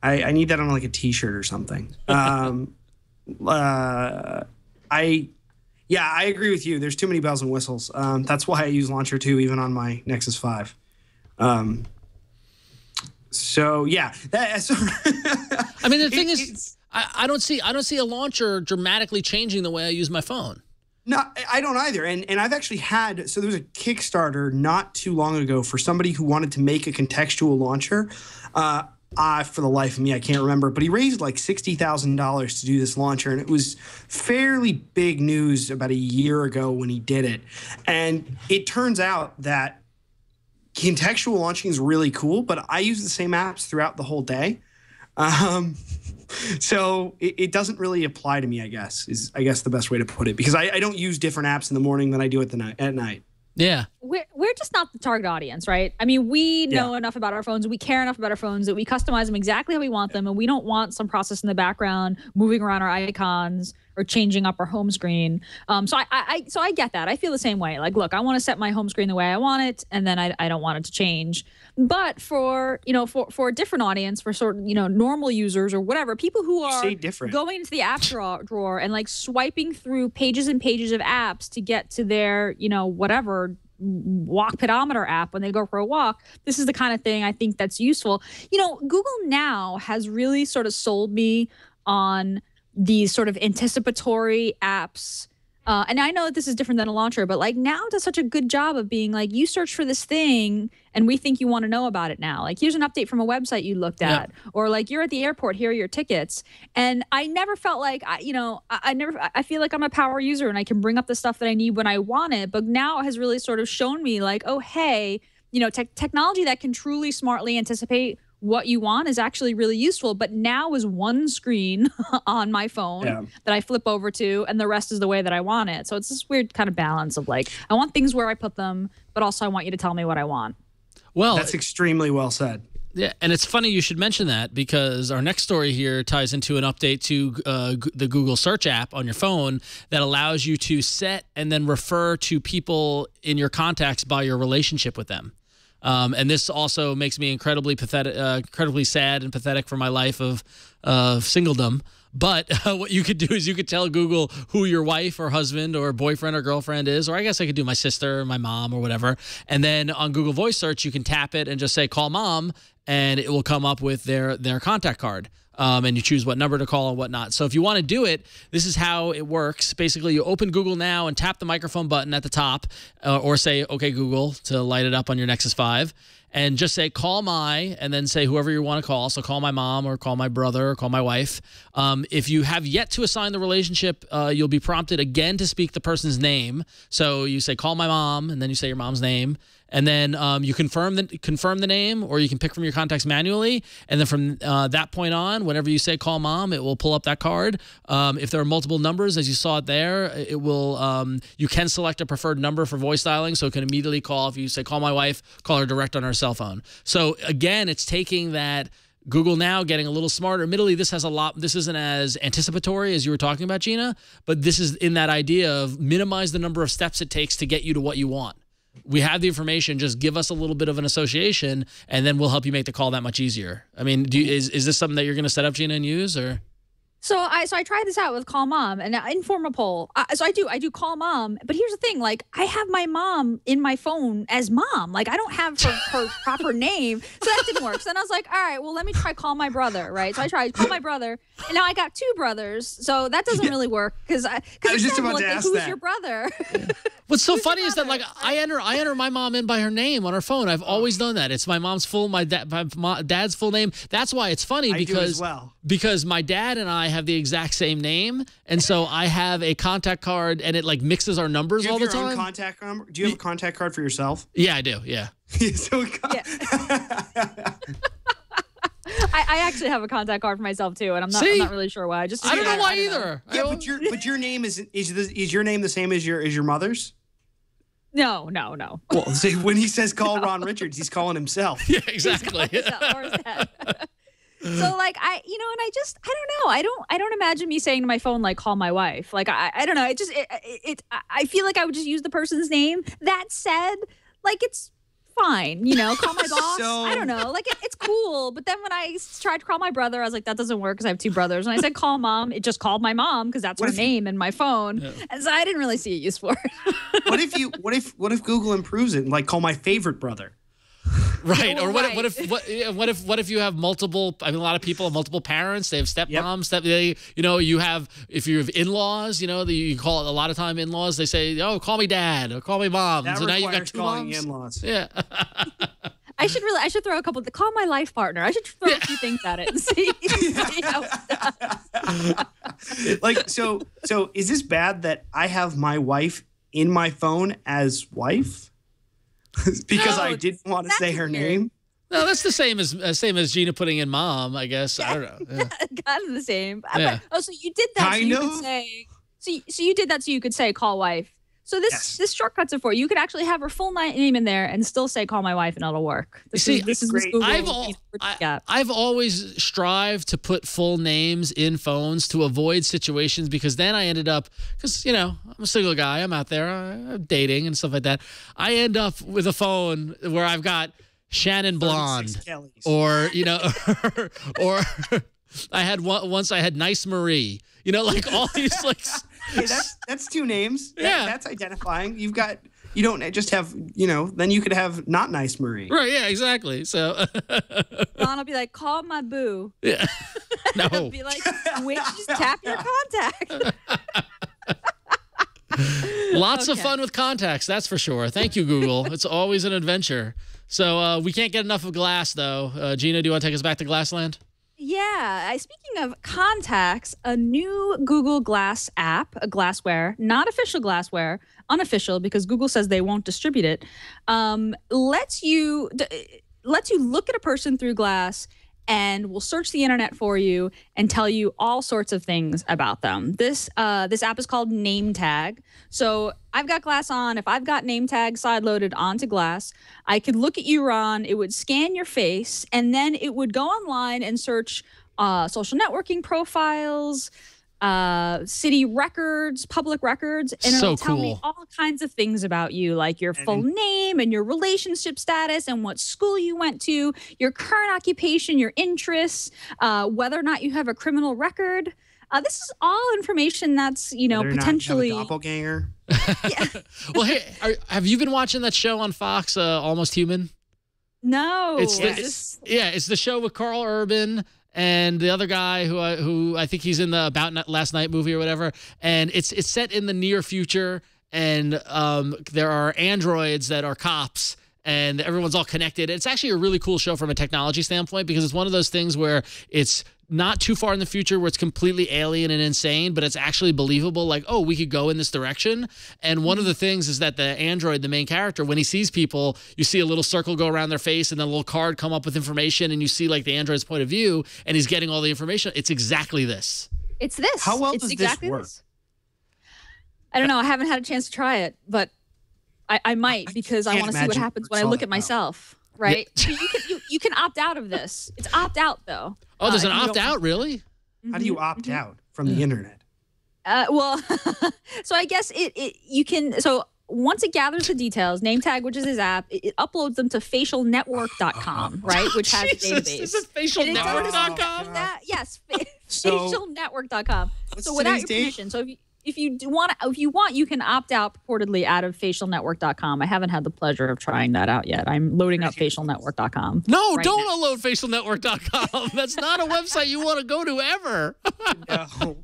need that on like a T-shirt or something. I agree with you. There's too many bells and whistles. That's why I use Launcher 2 even on my Nexus 5. So yeah, I mean, the thing is, I don't see a launcher dramatically changing the way I use my phone. No, I don't either. And I've actually so there was a Kickstarter not too long ago for somebody who wanted to make a contextual launcher. For the life of me, I can't remember, but he raised like $60,000 to do this launcher. And it was fairly big news about a year ago when he did it. And it turns out that contextual launching is really cool, but I use the same apps throughout the whole day. So it doesn't really apply to me, I guess, is the best way to put it, because I don't use different apps in the morning than I do at night. Yeah. We're just not the target audience, right? I mean, we know enough about our phones, we care enough about our phones that we customize them exactly how we want them, and we don't want some process in the background moving around our icons or changing up our home screen. So I get that. I feel the same way. Like, look, I want to set my home screen the way I want it, and then I don't want it to change. But for a different audience, for sort of normal users or whatever, people who are going into the app drawer and like swiping through pages and pages of apps to get to their whatever walk pedometer app when they go for a walk, this is the kind of thing I think that's useful. Google Now has really sort of sold me on these sort of anticipatory apps. And I know that this is different than a launcher, but like Now does such a good job of being like, you search for this thing and we think you want to know about it now. Like, here's an update from a website you looked at, or like, you're at the airport, here are your tickets. And I never felt like, I feel like I'm a power user and I can bring up the stuff that I need when I want it. But Now has really sort of shown me like, oh, hey, technology that can truly smartly anticipate what you want is actually really useful. But Now is one screen on my phone that I flip over to, and the rest is the way that I want it. So it's this weird kind of balance of like, I want things where I put them, but also I want you to tell me what I want. Well, that's extremely well said. Yeah, and it's funny you should mention that because our next story here ties into an update to the Google Search app on your phone that allows you to set and then refer to people in your contacts by your relationship with them. And this also makes me incredibly sad and pathetic for my life of singledom. But what you could do is you could tell Google who your wife or husband or boyfriend or girlfriend is, or I guess I could do my sister or my mom or whatever. And then on Google Voice Search, you can tap it and just say, call mom, and it will come up with their contact card. And you choose what number to call and whatnot. So if you want to do it, this is how it works. Basically, you open Google Now and tap the microphone button at the top, or say, okay, Google, to light it up on your Nexus 5. And just say, call my, and then say whoever you want to call. So call my mom or call my brother or call my wife. If you have yet to assign the relationship, you'll be prompted again to speak the person's name. So you say, call my mom, and then you say your mom's name. And then you confirm the name, or you can pick from your contacts manually. And then from that point on, whenever you say call mom, it will pull up that card. If there are multiple numbers, as you saw it there, it will. You can select a preferred number for voice dialing, so it can immediately call. If you say call my wife, call her direct on her cell phone. So again, it's taking that. Google Now getting a little smarter. Admittedly, this isn't as anticipatory as you were talking about, Gina, but this is in that idea of minimize the number of steps it takes to get you to what you want. We have the information. Just give us a little bit of an association, and then we'll help you make the call that much easier. I mean, is this something that you're going to set up, Gina, and use, or? So I tried this out with Call Mom and inform a poll. So I do Call Mom, but here's the thing: like I have my mom in my phone as Mom. Like I don't have her proper name, so that didn't work. So then I was like, all right, well let me try Call My Brother, right? So I tried Call My Brother, and now I got two brothers, so that doesn't really work because I was just about to ask who's your brother? What's so funny is that like I enter my mom in by her name on her phone. I've always done that. It's my mom's my dad's full name. That's why it's funny because my dad and I have the exact same name, and so I have a contact card, and it like mixes our numbers all the time. Own contact number? Do you have a contact card for yourself? Yeah, I do. Yeah. I actually have a contact card for myself too, and I'm not really sure why. I don't know why either. Yeah, but your name is your name the same as your mother's? No. Well, see, when he says call Ron Richards, he's calling himself. Yeah, exactly. So like I don't know. I don't imagine me saying to my phone like call my wife. Like I don't know. I feel like I would just use the person's name. That said, like it's fine, call my boss. I don't know. Like it's cool. But then when I tried to call my brother, I was like, that doesn't work because I have two brothers. When I said call mom, it just called my mom because that's her name in my phone. Yeah. And so I didn't really see a use for it. What if Google improves it and like call my favorite brother? Right. Or what if you have multiple? I mean, a lot of people have multiple parents. They have stepmoms. You have if you have in-laws. You call it a lot of time in-laws. They say, "Oh, call me dad" or "Call me mom." That so now you've got two calling moms. In-laws. Yeah. I should throw a couple. Call my life partner. I should throw a few things at it and see how it does. Like so is this bad that I have my wife in my phone as wife? Because I didn't want to say her name. No, that's the same as Gina putting in mom, I guess. I don't know. Yeah. Kind of the same. Yeah. So you did that so you could say. So you did that so you could say call wife. So this shortcuts it for you. You could actually have her full name in there and still say call my wife, and it'll work. This is great. I've always strived to put full names in phones to avoid situations because then I ended up I'm a single guy. I'm out there, I'm dating and stuff like that. I end up with a phone where I've got Shannon Blonde, or or I had once I had Nice Marie. Like all these like. Hey, that's two names. Yeah, that's identifying. You don't just have then you could have not Nice Marie. Right. Yeah. Exactly. So. Ron will be like, call my boo. Yeah. No. I'll be like, wait, just tap your contact. Lots of fun with contacts, that's for sure. Thank you, Google. It's always an adventure. So we can't get enough of Glass, though. Gina, do you want to take us back to Glassland? Yeah. Speaking of contacts, a new Google Glass app, a glassware, not official glassware, unofficial because Google says they won't distribute it, lets you look at a person through glass and will search the internet for you and tell you all sorts of things about them. This app is called Name Tag. So I've got Glass on. If I've got Name Tag sideloaded onto Glass, I could look at you, Ron. It would scan your face, and then it would go online and search social networking profiles, city records, public records, and it'll tell me all kinds of things about you, like your full name and your relationship status and what school you went to, your current occupation, your interests, whether or not you have a criminal record. This is all information that's, potentially not have a doppelganger. Yeah. Well, hey, have you been watching that show on Fox, Almost Human? No. It's the show with Carl Urban and the other guy who I think he's in the About Last Night movie or whatever. And it's set in the near future, and there are androids that are cops, and everyone's all connected. It's actually a really cool show from a technology standpoint, because it's one of those things where it's not too far in the future where it's completely alien and insane, but it's actually believable. Like, oh, we could go in this direction. And one of the things is that the android, the main character, when he sees people, you see a little circle go around their face and then a little card come up with information, and you see like the android's point of view, and he's getting all the information. It's exactly this. It's this. How well does exactly this work? This. I don't know. I haven't had a chance to try it, but I might, because I want to see what happens when I look at myself. Right? Yeah. You can opt out of this. It's opt out though. Oh, there's an opt out, really? How do you opt out from the internet? Well, so I guess you can. So once it gathers the details, Name Tag, which is his app, it uploads them to facialnetwork.com, right? Which has a database. Is it facialnetwork.com? Yes, facialnetwork.com. So without your permission. So if you want, you can opt out purportedly out of facialnetwork.com. I haven't had the pleasure of trying that out yet. I'm loading up facialnetwork.com. No, don't unload facialnetwork.com. That's not a website you want to go to ever. No.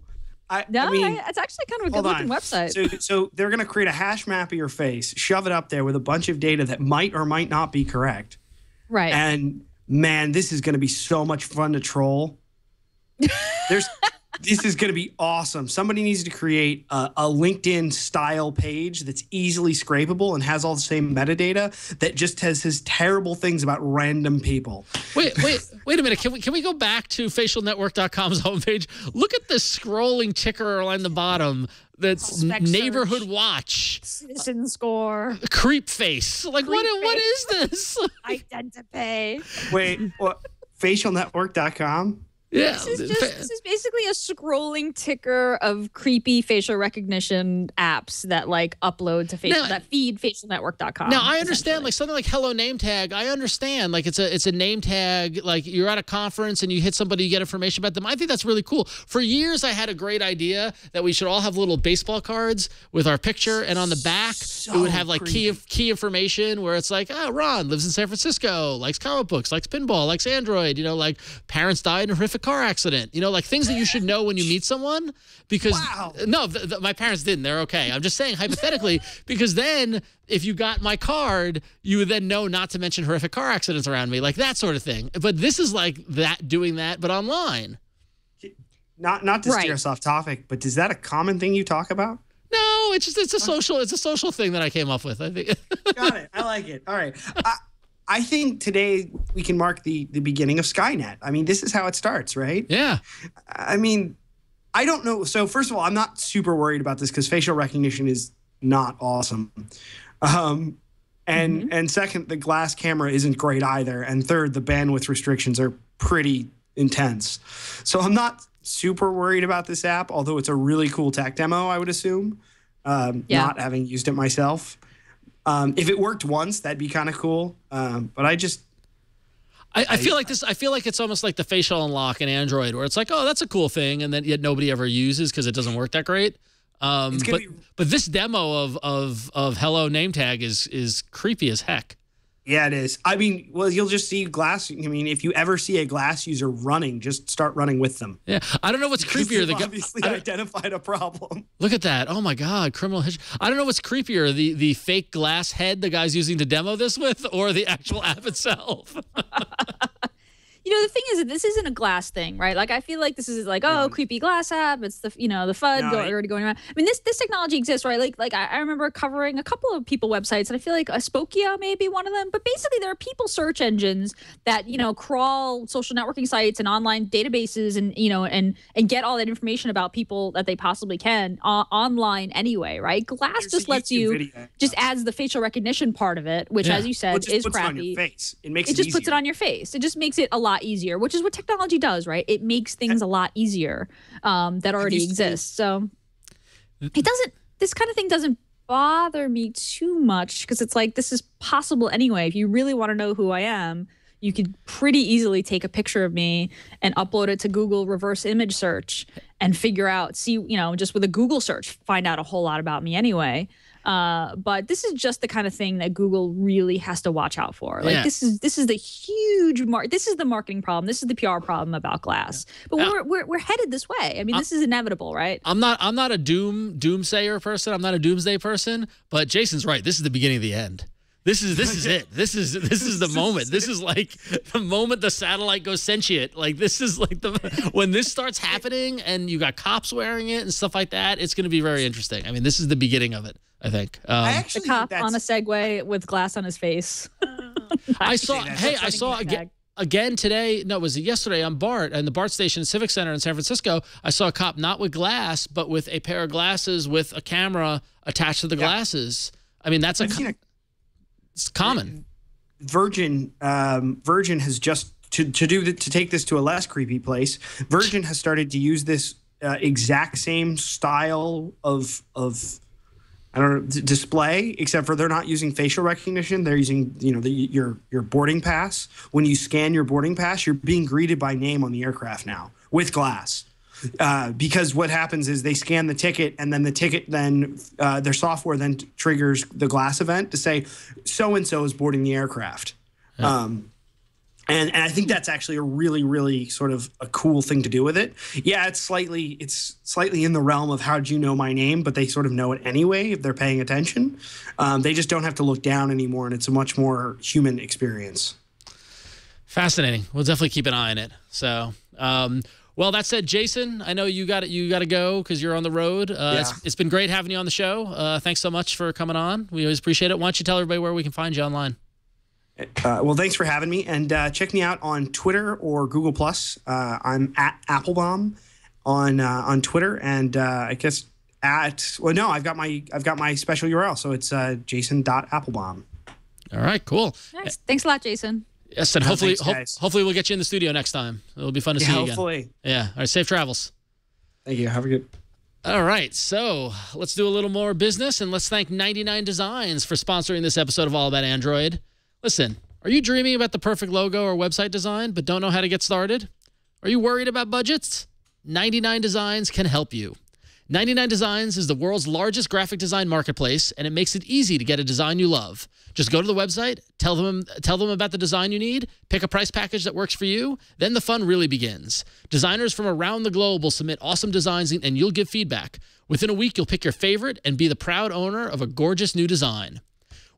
I mean, it's actually kind of a good-looking website. So they're going to create a hash map of your face, shove it up there with a bunch of data that might or might not be correct. Right. And man, this is going to be so much fun to troll. This is going to be awesome. Somebody needs to create a LinkedIn style page that's easily scrapable and has all the same metadata that just has terrible things about random people. Wait a minute. Can we go back to facialnetwork.com's homepage? Look at this scrolling ticker along the bottom. That's neighborhood watch, citizen score, creep face. Like what is this? Identity. Wait, what? Facialnetwork.com? Yeah, this is basically a scrolling ticker of creepy facial recognition apps that like upload to that feed facialnetwork.com. Now I understand like something like Hello Name Tag. I understand like it's a name tag. Like you're at a conference and you hit somebody, you get information about them. I think that's really cool. For years I had a great idea that we should all have little baseball cards with our picture, and on the back it would have like key information where it's like, Ron lives in San Francisco, likes comic books, likes pinball, likes Android. Like parents died in a horrific car accident, like things that you should know when you meet someone, because no, my parents didn't. They're okay. I'm just saying hypothetically, because then if you got my card, you would then know not to mention horrific car accidents around me, like that sort of thing. But this is like that, doing that, but online. Not to steer us off topic, but is that a common thing you talk about? No, it's a social thing that I came up with, I think. Got it. I like it. All right. I think today we can mark the beginning of Skynet. I mean, this is how it starts, right? Yeah. I mean, I don't know. So first of all, I'm not super worried about this because facial recognition is not awesome. And second, the glass camera isn't great either. And third, the bandwidth restrictions are pretty intense. So I'm not super worried about this app, although it's a really cool tech demo, I would assume, not having used it myself. If it worked once, that'd be kind of cool. But I feel like this. I feel like it's almost like the facial unlock in Android, where it's like, oh, that's a cool thing, and then yet nobody ever uses because it doesn't work that great. But this demo of Hello Name Tag is creepy as heck. Yeah, it is. I mean, well, you'll just see glass. I mean, if you ever see a glass user running, just start running with them. Yeah, I don't know what's creepier. They've obviously identified a problem. Look at that! Oh my God, criminal history. I don't know what's creepier: the fake glass head the guy's using to demo this with, or the actual app itself. the thing is that this isn't a glass thing, right? Like, I feel like this is like, creepy glass app. It's the, the FUD already going around. I mean, this technology exists, right? Like I remember covering a couple of people websites, and I feel like Spokia may be one of them. But basically, there are people search engines that, crawl social networking sites and online databases and, and get all that information about people that they possibly can online anyway, right? Glass just lets you, just adds the facial recognition part of it, which, as you said, is crappy. It just puts it on your face. It just makes it a lot easier, which is what technology does, right? It makes things a lot easier that already exist. So this kind of thing doesn't bother me too much because it's like, this is possible anyway. If you really want to know who I am, you could pretty easily take a picture of me and upload it to Google reverse image search and figure out, just with a Google search, find out a whole lot about me anyway. But this is just the kind of thing that Google really has to watch out for. Like this is the huge this is the marketing problem. This is the PR problem about Glass. But we're headed this way. I mean, this is inevitable, right? I'm not a doomsayer person. I'm not a doomsday person. But Jason's right. This is the beginning of the end. This is it. This is the moment. This is like the moment the satellite goes sentient. Like, this is like when this starts happening and you got cops wearing it and stuff like that. It's going to be very interesting. I mean, this is the beginning of it, I think. The cop on a Segway with glass on his face. I saw again today. No, was it yesterday on BART and the BART station Civic Center in San Francisco? I saw a cop not with glass, but with a pair of glasses with a camera attached to the glasses. I mean, that's it's common. Virgin has just to take this to a less creepy place. Virgin has started to use this exact same style of display, except for they're not using facial recognition. They're using your boarding pass. When you scan your boarding pass, you're being greeted by name on the aircraft now with glass. Because what happens is they scan the ticket, and then the ticket their software then triggers the glass event to say so-and-so is boarding the aircraft. Yeah. And I think that's actually a really, really sort of a cool thing to do with it. Yeah, it's slightly in the realm of how'd you know my name, but they sort of know it anyway if they're paying attention. They just don't have to look down anymore, and it's a much more human experience. Fascinating. We'll definitely keep an eye on it. So, well, that said, Jason, I know you got to go because you're on the road. It's been great having you on the show. Thanks so much for coming on. We always appreciate it. Why don't you tell everybody where we can find you online? Well, thanks for having me, and check me out on Twitter or Google+. I'm at Applebaum on Twitter, and I guess I've got my special URL, so it's jason.applebaum. All right, cool. Nice. Thanks a lot, Jason. Yes, and hopefully we'll get you in the studio next time. It'll be fun to see you again. Hopefully. Yeah. All right, safe travels. Thank you. Have a good. All right, so let's do a little more business, and let's thank 99 Designs for sponsoring this episode of All About Android. Listen, are you dreaming about the perfect logo or website design but don't know how to get started? Are you worried about budgets? 99 Designs can help you. 99 Designs is the world's largest graphic design marketplace, and it makes it easy to get a design you love. Just go to the website, tell them about the design you need, pick a price package that works for you, then the fun really begins. Designers from around the globe will submit awesome designs, and you'll give feedback. Within a week, you'll pick your favorite and be the proud owner of a gorgeous new design.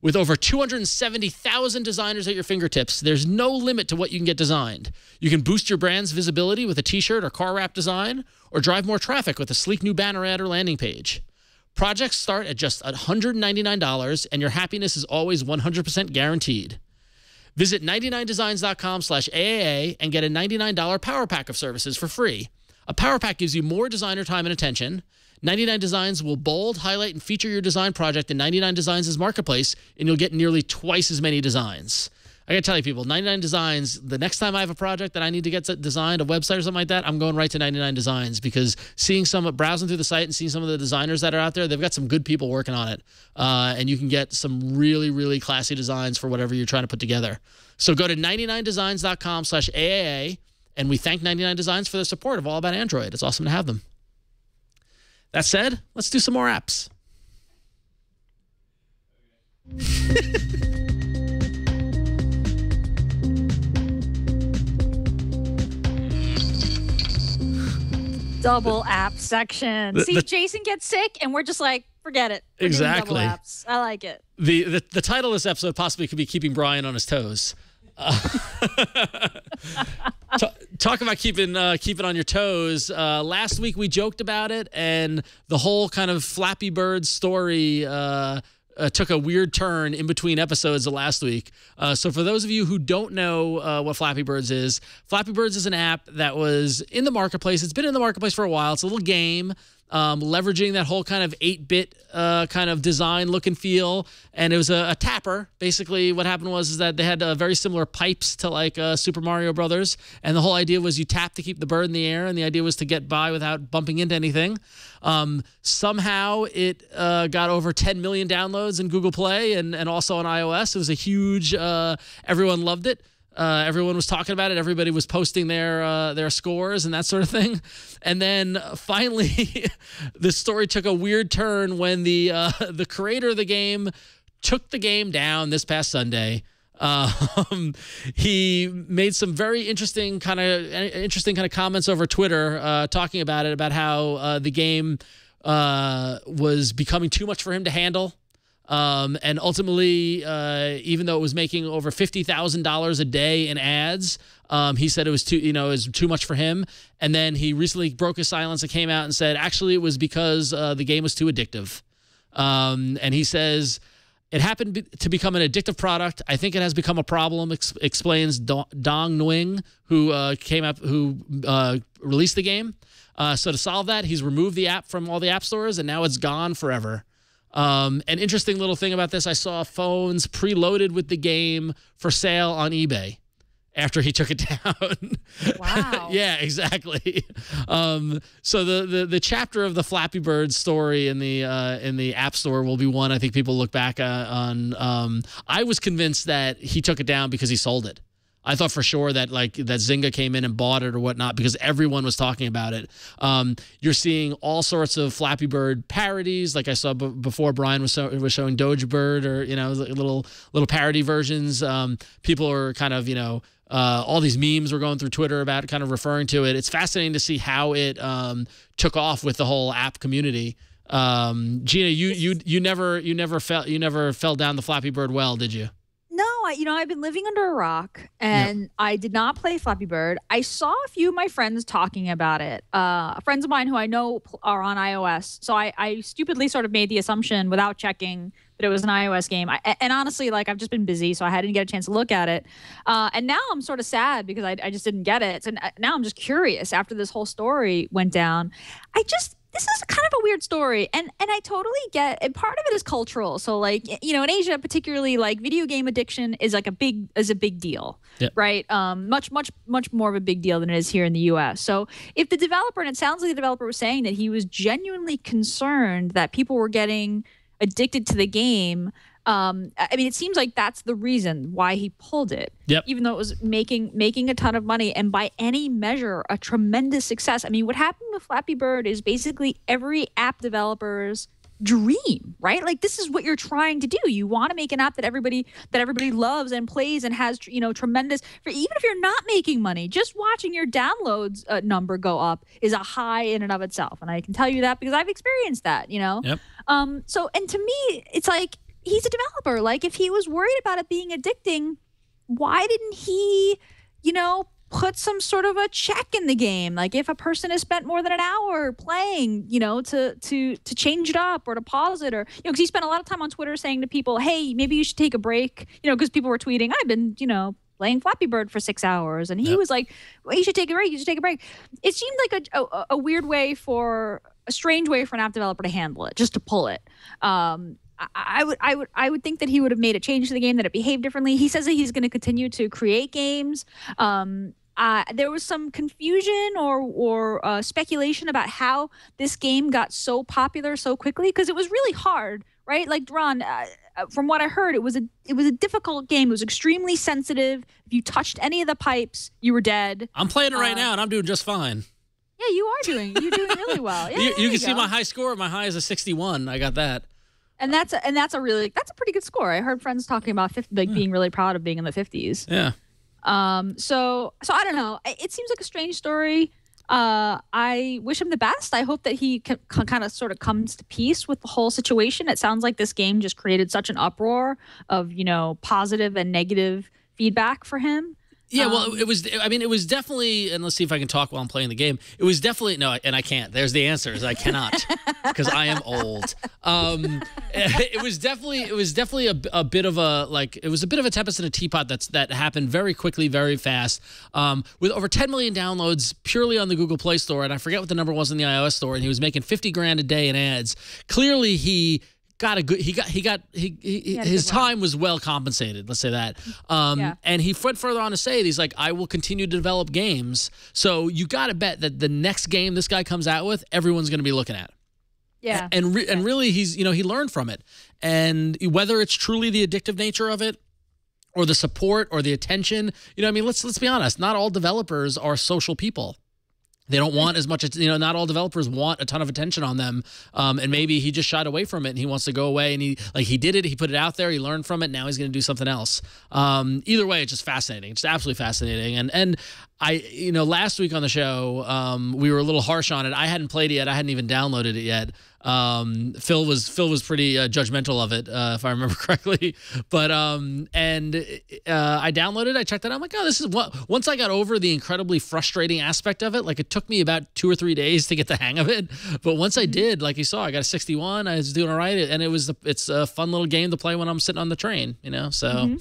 With over 270,000 designers at your fingertips, there's no limit to what you can get designed. You can boost your brand's visibility with a t-shirt or car wrap design, or drive more traffic with a sleek new banner ad or landing page. Projects start at just $199, and your happiness is always 100% guaranteed. Visit 99designs.com/AAA and get a $99 power pack of services for free. A power pack gives you more designer time and attention. 99 Designs will bold, highlight, and feature your design project in 99 Designs' marketplace, and you'll get nearly twice as many designs. I gotta tell you, people, 99 Designs, the next time I have a project that I need to get designed, a website or something like that, I'm going right to 99 Designs, because browsing through the site and seeing some of the designers that are out there, they've got some good people working on it. And you can get some really, really classy designs for whatever you're trying to put together. So go to 99designs.com/AAA, and we thank 99 Designs for their support of All About Android. It's awesome to have them. That said, let's do some more apps. Double app section. See, Jason gets sick, and we're just like, forget it. We're exactly. doing double apps. I like it. The title of this episode possibly could be Keeping Brian on His Toes. Talk about keeping on your toes. Last week we joked about it, and the whole kind of Flappy Bird story took a weird turn in between episodes of last week. So for those of you who don't know what Flappy Birds is an app that was in the marketplace. It's been in the marketplace for a while. It's a little game. Leveraging that whole kind of 8-bit kind of design look and feel. And it was a tapper. Basically, what happened was that they had very similar pipes to like Super Mario Brothers. And the whole idea was you tap to keep the bird in the air. And the idea was to get by without bumping into anything. Somehow it got over 10 million downloads in Google Play and also on iOS. It was a huge, everyone loved it. Everyone was talking about it. Everybody was posting their scores and that sort of thing. And then finally, the story took a weird turn when the creator of the game took the game down this past Sunday. He made some very interesting kind of comments over Twitter, talking about it, about how the game was becoming too much for him to handle. And ultimately, even though it was making over $50,000 a day in ads, he said it was too much for him. And then he recently broke his silence and came out and said, actually, it was because the game was too addictive. And he says it happened to become an addictive product. I think it has become a problem, explains Dong Nguyen, who released the game. So to solve that, he's removed the app from all the app stores, and now it's gone forever. An interesting little thing about this, I saw phones preloaded with the game for sale on eBay after he took it down. Wow. Yeah, exactly. So the chapter of the Flappy Bird story in the App Store will be one I think people look back on. I was convinced that he took it down because he sold it. I thought for sure that Zynga came in and bought it or whatnot because everyone was talking about it. You're seeing all sorts of Flappy Bird parodies, like I saw before. Brian was showing Doge Bird, or little parody versions. People are kind of all these memes were going through Twitter about kind of referring to it. It's fascinating to see how it took off with the whole app community. Gina, you never fell down the Flappy Bird well, did you? No, I've been living under a rock, and I did not play Flappy Bird. I saw a few of my friends talking about it. Friends of mine who I know are on iOS. So I stupidly sort of made the assumption without checking that it was an iOS game. And honestly, I've just been busy, so I hadn't get a chance to look at it. And now I'm sort of sad because I just didn't get it. So now I'm just curious after this whole story went down. This is kind of a weird story, and I totally get, and part of it is cultural. So in Asia particularly, video game addiction is a big deal, right? Much more of a big deal than it is here in the U.S. So if the developer, and it sounds like the developer was saying that he was genuinely concerned that people were getting addicted to the game. It seems like that's the reason why he pulled it. Yep. Even though it was making a ton of money, and by any measure, a tremendous success. What happened with Flappy Bird is basically every app developer's dream, right? This is what you're trying to do. You want to make an app that everybody loves and plays and has, tremendous. Even if you're not making money, just watching your downloads number go up is a high in and of itself. And I can tell you that because I've experienced that. Yep. So, and to me, it's like, he's a developer. If he was worried about it being addicting, why didn't he, put some sort of a check in the game? If a person has spent more than an hour playing, to change it up or to pause it, or, because he spent a lot of time on Twitter saying to people, hey, maybe you should take a break, because people were tweeting, I've been, playing Flappy Bird for 6 hours. And he was like, well, you should take a break. You should take a break. It seemed like a weird way a strange way for an app developer to handle it, just to pull it. I would think that he would have made a change to the game, that it behaved differently. He says that he's going to continue to create games. There was some confusion or speculation about how this game got so popular so quickly, because it was really hard, right? Ron, from what I heard, it was a difficult game. It was extremely sensitive. If you touched any of the pipes, you were dead. I'm playing it right now, and I'm doing just fine. Yeah, you're doing really well. Yeah, you can see my high score. My high is a 61. I got that. And that's a pretty good score. I heard friends talking about being really proud of being in the 50s. Yeah. So I don't know. It seems like a strange story. I wish him the best. I hope that he kind of sort of comes to peace with the whole situation. It sounds like this game just created such an uproar of, positive and negative feedback for him. Yeah, well, it was. I mean, it was definitely. And let's see if I can talk while I'm playing the game. It was definitely no, and I can't. There's the answer. Is I cannot because I am old. It was definitely a bit of a like. It was a bit of a tempest in a teapot. That happened very quickly, very fast. With over 10 million downloads purely on the Google Play Store, and I forget what the number was in the iOS store, and he was making $50,000 a day in ads. Clearly, he got a good. His time was well compensated. Let's say that. And he went further on to say that he's like, I will continue to develop games. So you got to bet that the next game this guy comes out with, everyone's going to be looking at. Yeah. And really, he's he learned from it, and whether it's truly the addictive nature of it, or the support, or the attention, I mean, let's be honest. Not all developers are social people. They don't want as much, not all developers want a ton of attention on them. And maybe he just shied away from it and he wants to go away, and he did it. He put it out there. He learned from it. Now he's going to do something else. Either way, it's just fascinating. It's absolutely fascinating. And I, last week on the show, we were a little harsh on it. I hadn't played it yet. I hadn't even downloaded it yet. Phil was pretty judgmental of it, if I remember correctly. But I downloaded it. I checked it out. I'm like, oh, this is what. Once I got over the incredibly frustrating aspect of it, like it took me about 2 or 3 days to get the hang of it. But once I did, like you saw, I got a 61. I was doing all right, and it's a fun little game to play when I'm sitting on the train. So. Yeah,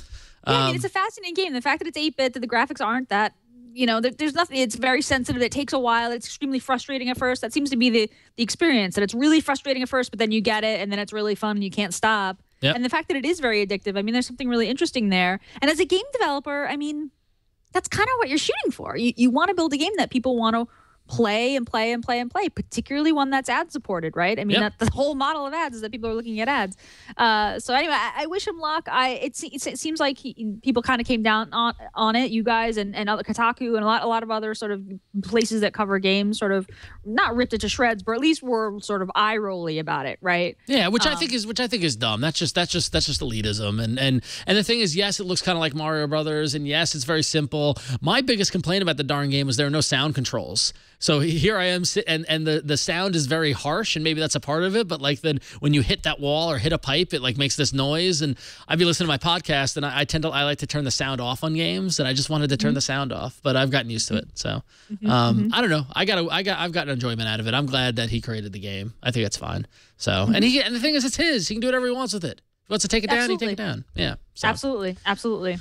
I mean, it's a fascinating game. The fact that it's 8-bit, that the graphics aren't that. There's nothing. It's very sensitive. It takes a while. It's extremely frustrating at first. That seems to be the experience. That it's really frustrating at first, but then you get it, and then it's really fun, and you can't stop. Yep. And the fact that it is very addictive. I mean, there's something really interesting there. And as a game developer, I mean, that's kind of what you're shooting for. You want to build a game that people want to play and play and play and play, particularly one that's ad supported, right? I mean, the whole model of ads is that people are looking at ads. So anyway, I wish him luck. It seems like people kind of came down on it, you guys and other Kotaku and a lot of other sort of places that cover games sort of not ripped it to shreds, but at least were sort of eye rolly about it, right? Yeah, which I think is dumb. That's just elitism. And the thing is, yes, it looks kind of like Mario Brothers, and yes, it's very simple. My biggest complaint about the darn game was there are no sound controls. So here I am, and the sound is very harsh, and maybe that's a part of it. But like then when you hit that wall or hit a pipe, it like makes this noise. And I'd be listening to my podcast, and I like to turn the sound off on games, and I just wanted to turn the sound off, but I've gotten used to it. So I don't know. I've gotten enjoyment out of it. I'm glad that he created the game. I think it's fine. So and the thing is, it's his. He can do whatever he wants with it. If he wants to take it down, he take it down. Yeah. So. Absolutely.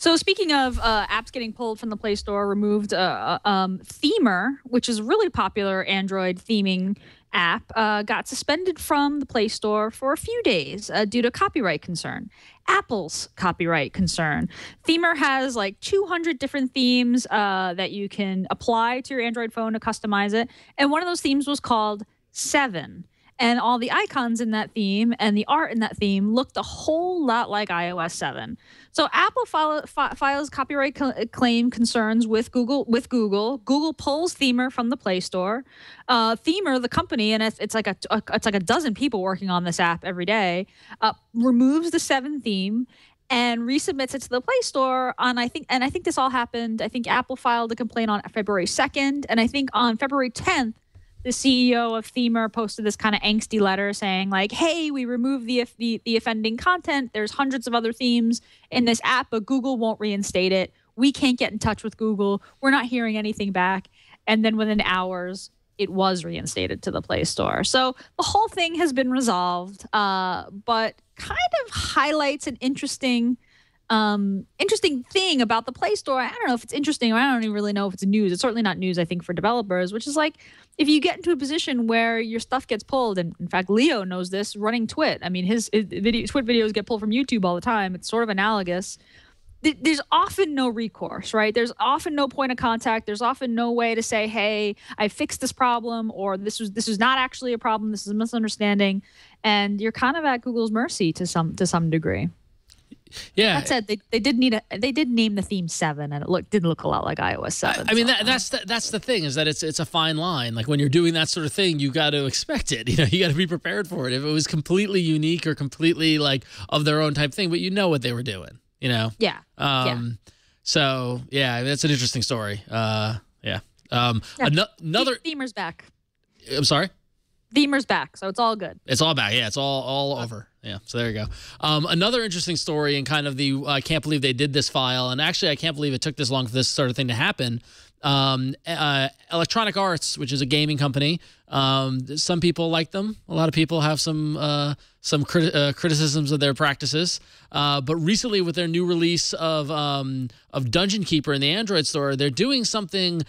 So speaking of apps getting pulled from the Play Store, removed, Themer, which is a really popular Android theming app, got suspended from the Play Store for a few days due to copyright concern. Apple's copyright concern. Themer has like 200 different themes that you can apply to your Android phone to customize it. And one of those themes was called 7. And all the icons in that theme and the art in that theme looked a whole lot like iOS 7. So Apple files copyright claim concerns with Google. Google pulls Themer from the Play Store. Themer, the company, and it's like a dozen people working on this app every day, removes the 7 theme and resubmits it to the Play Store I think this all happened. I think Apple filed a complaint on February 2nd, and I think on February 10th. The CEO of Themer posted this kind of angsty letter saying like, hey, we removed the offending content. There's hundreds of other themes in this app, but Google won't reinstate it. We can't get in touch with Google. We're not hearing anything back. And then within hours, it was reinstated to the Play Store. So the whole thing has been resolved, but kind of highlights an interesting thing about the Play Store. I don't know if it's interesting, or I don't even really know if it's news. It's certainly not news, I think, for developers, which is like, if you get into a position where your stuff gets pulled, and in fact, Leo knows this running Twit. I mean, his Twit videos get pulled from YouTube all the time. It's sort of analogous. There's often no recourse, right? There's often no point of contact. There's often no way to say, hey, I fixed this problem, or this was not actually a problem. This is a misunderstanding. And you're kind of at Google's mercy to some degree. Yeah. That said, they did name the theme 7, and it did look a lot like iOS 7. I mean, that's the thing, is that it's a fine line. Like when you're doing that sort of thing, you got to expect it. You got to be prepared for it. If it was completely unique or completely like of their own type thing, but you know what they were doing. Yeah. So yeah, that's an interesting story. Yeah. Another Themer's back. I'm sorry. Themer's back, so it's all good. It's all back. Yeah, it's all over. Yeah, so there you go. Another interesting story and kind of the I can't believe they did this file, and actually I can't believe it took this long for this sort of thing to happen. Electronic Arts, which is a gaming company, some people like them. A lot of people have some criticisms of their practices. But recently, with their new release of Dungeon Keeper in the Android store, they're doing something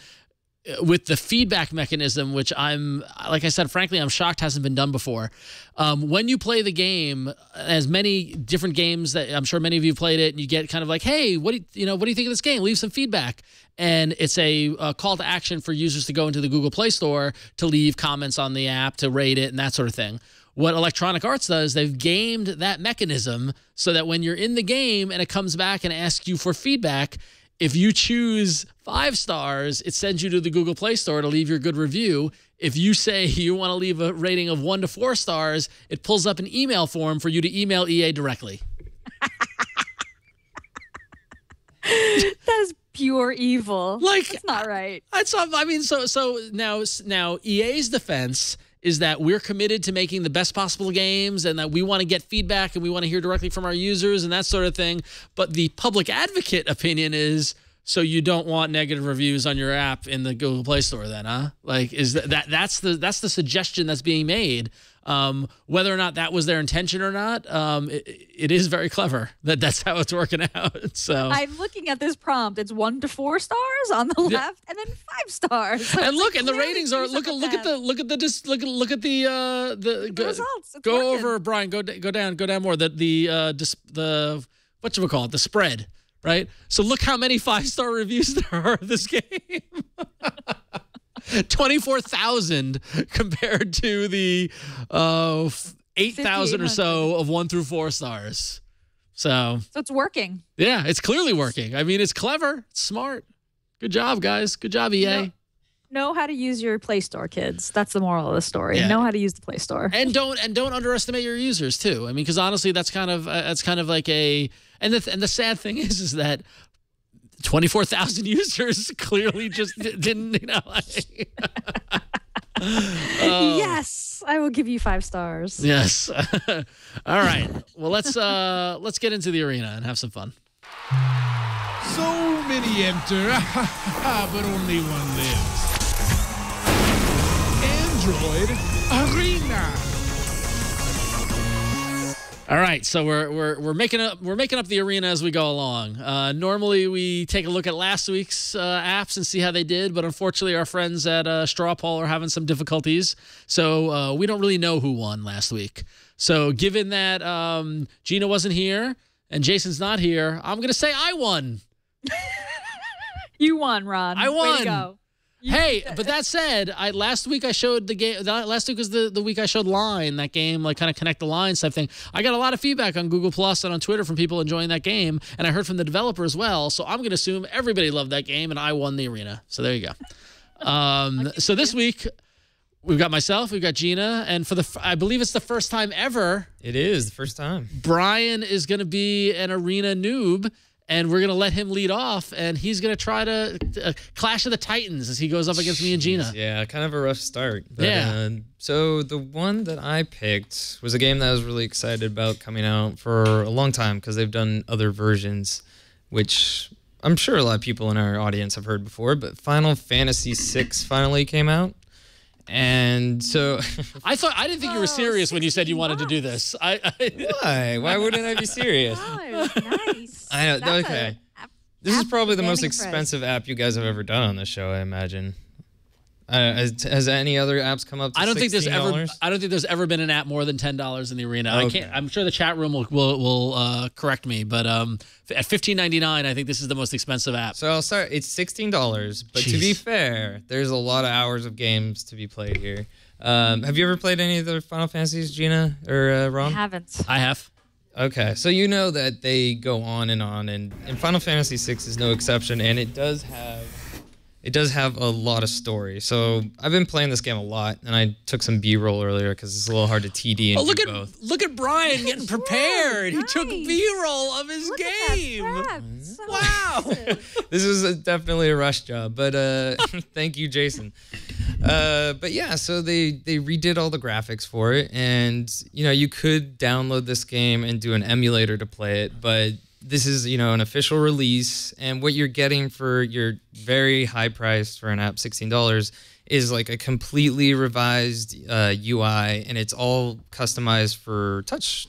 with the feedback mechanism, which like I said, frankly, I'm shocked hasn't been done before. When you play the game, as many different games that I'm sure many of you played it, and you get kind of like, hey, what do you think of this game? Leave some feedback. And it's a call to action for users to go into the Google Play Store to leave comments on the app, to rate it, and that sort of thing. What Electronic Arts does, they've gamed that mechanism so that when you're in the game and it comes back and asks you for feedback, if you choose 5 stars, it sends you to the Google Play Store to leave your good review. If you say you want to leave a rating of 1 to 4 stars, it pulls up an email form for you to email EA directly. That is pure evil. That's not right. So now EA's defense is that we're committed to making the best possible games and that we want to get feedback and we want to hear directly from our users and that sort of thing. But the public advocate opinion is, so you don't want negative reviews on your app in the Google Play Store then, huh? That's the suggestion that's being made. Whether or not that was their intention or not, it is very clever that's how it's working out. So I'm looking at this prompt. It's 1 to 4 stars on the left, and then 5 stars. So and look, and the ratings are look at the results. It's go working. over, Brian. Go down more. The whatchamacallit, the spread, right? So look how many 5-star reviews there are of this game. 24,000 compared to the 8,000 or so of 1 through 4 stars. So it's working. Yeah, it's clearly working. I mean, it's clever. It's smart. Good job, guys. Good job, EA. Know how to use your Play Store, kids. That's the moral of the story. Yeah. Know how to use the Play Store. And don't underestimate your users too. I mean, because honestly, that's kind of like a and the sad thing is that 24,000 users clearly just didn't, Yes, I will give you 5 stars. Yes. All right. Well, let's get into the arena and have some fun. So many enter, but only one lives. Android Arena. All right, so we're making up the arena as we go along. Normally we take a look at last week's apps and see how they did, but unfortunately our friends at Straw Poll are having some difficulties, so we don't really know who won last week. So given that Gina wasn't here and Jason's not here, I'm gonna say I won. You won, Ron. I won. Way to go. Hey, but that said, last week I showed the game. Last week was the week I showed Line, that game, like kind of connect the lines type thing. I got a lot of feedback on Google Plus and on Twitter from people enjoying that game, and I heard from the developer as well. So I'm going to assume everybody loved that game, and I won the arena. So there you go. So this week we've got myself, we've got Gina, and I believe it's the first time ever. It is the first time. Brian is going to be an arena noob. And we're going to let him lead off, and he's going to try to Clash of the Titans as he goes up against me and Gina. Yeah, kind of a rough start. But, yeah. So the one that I picked was a game that I was really excited about coming out for a long time because they've done other versions, which I'm sure a lot of people in our audience have heard before, but Final Fantasy VI finally came out. And so I didn't think you were serious when you said you wanted to do this. Why? Why wouldn't I be serious? Oh, nice. I know. Okay. This is probably the most expensive app you guys have ever done on this show, I imagine. Has any other apps come up to I don't think there's ever been an app more than $10 in the arena. Okay. I'm sure the chat room will correct me, but at $15.99, I think this is the most expensive app. So I'll start. It's $16, but Jeez. To be fair, there's a lot of hours of games to be played here. Have you ever played any of the Final Fantasies, Gina or Ron? I haven't. I have. Okay, so you know that they go on, and Final Fantasy VI is no exception, and it does have a lot of story. So I've been playing this game a lot, and I took some B-roll earlier because it's a little hard to TD and do both. Look at Brian getting prepared. Nice. He took B-roll of his game. Wow. This is definitely a rush job, but thank you, Jason. But yeah, so they redid all the graphics for it, and you could download this game and do an emulator to play it, but this is an official release, and what you're getting for your very high price for an app, $16, is like a completely revised UI, and it's all customized for touch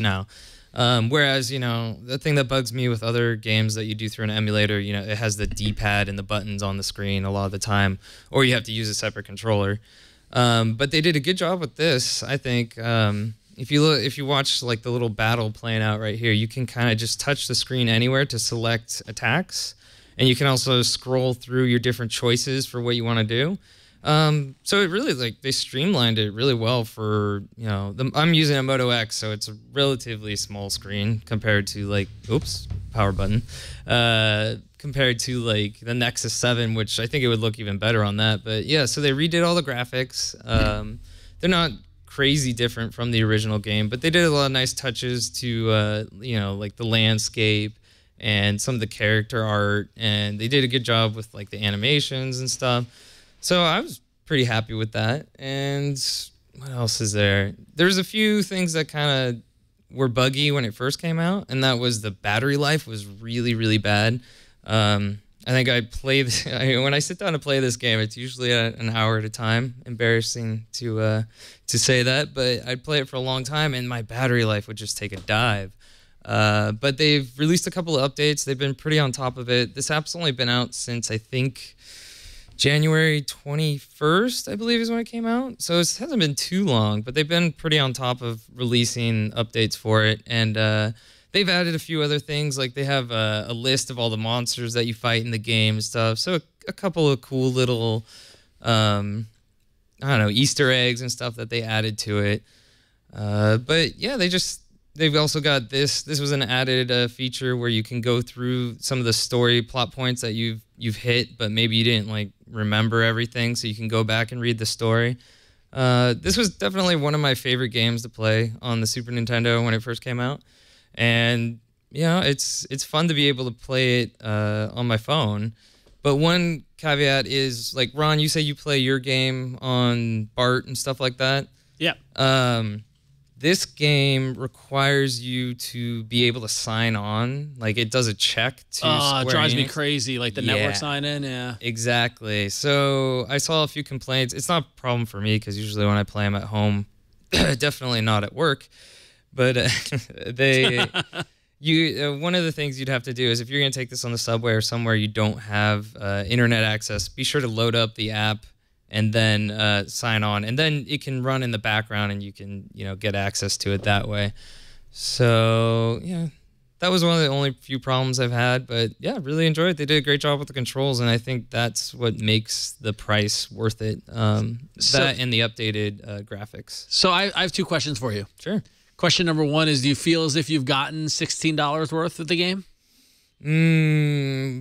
now. Whereas, the thing that bugs me with other games that you do through an emulator, it has the D-pad and the buttons on the screen a lot of the time, or you have to use a separate controller. But they did a good job with this, I think. If you watch like the little battle playing out right here, you can kind of just touch the screen anywhere to select attacks, and you can also scroll through your different choices for what you want to do. So it really they streamlined it really well for I'm using a Moto X, so it's a relatively small screen compared to power button, compared to like the Nexus 7, which I think it would look even better on that. But yeah, so they redid all the graphics. They're not crazy different from the original game, but they did a lot of nice touches to like the landscape and some of the character art, and they did a good job with like the animations and stuff. So I was pretty happy with that. And what else is there? There's a few things that kind of were buggy when it first came out, and that was the battery life was really, really bad. I think when I sit down to play this game, it's usually an hour at a time. Embarrassing to say that, but I'd play it for a long time, and my battery life would just take a dive. But they've released a couple of updates. They've been pretty on top of it. This app's only been out since, I think, January 21st, I believe is when it came out. So it hasn't been too long, but they've been pretty on top of releasing updates for it. And they've added a few other things. Like they have a list of all the monsters that you fight in the game and stuff. So a couple of cool little, Easter eggs and stuff that they added to it. But yeah, they've also got this. This was an added feature where you can go through some of the story plot points that you've hit, but maybe you didn't remember everything, so you can go back and read the story. This was definitely one of my favorite games to play on the Super Nintendo when it first came out, and it's fun to be able to play it on my phone. But one caveat is, like, Ron, you say you play your game on BART and stuff like that. Yeah. This game requires you to be able to sign on. Like, it does a check to Square it drives me Enix. crazy, like the network sign in, yeah. Exactly. So I saw a few complaints. It's not a problem for me because usually when I play them at home, definitely not at work. But one of the things you'd have to do is if you're going to take this on the subway or somewhere you don't have internet access, be sure to load up the app and then sign on, and then it can run in the background, and you can get access to it that way. So yeah, that was one of the only few problems I've had, but yeah, really enjoyed it. They did a great job with the controls, and I think that's what makes the price worth it. That and the updated graphics. So I have two questions for you. Sure. Question number one is: do you feel as if you've gotten $16 worth of the game?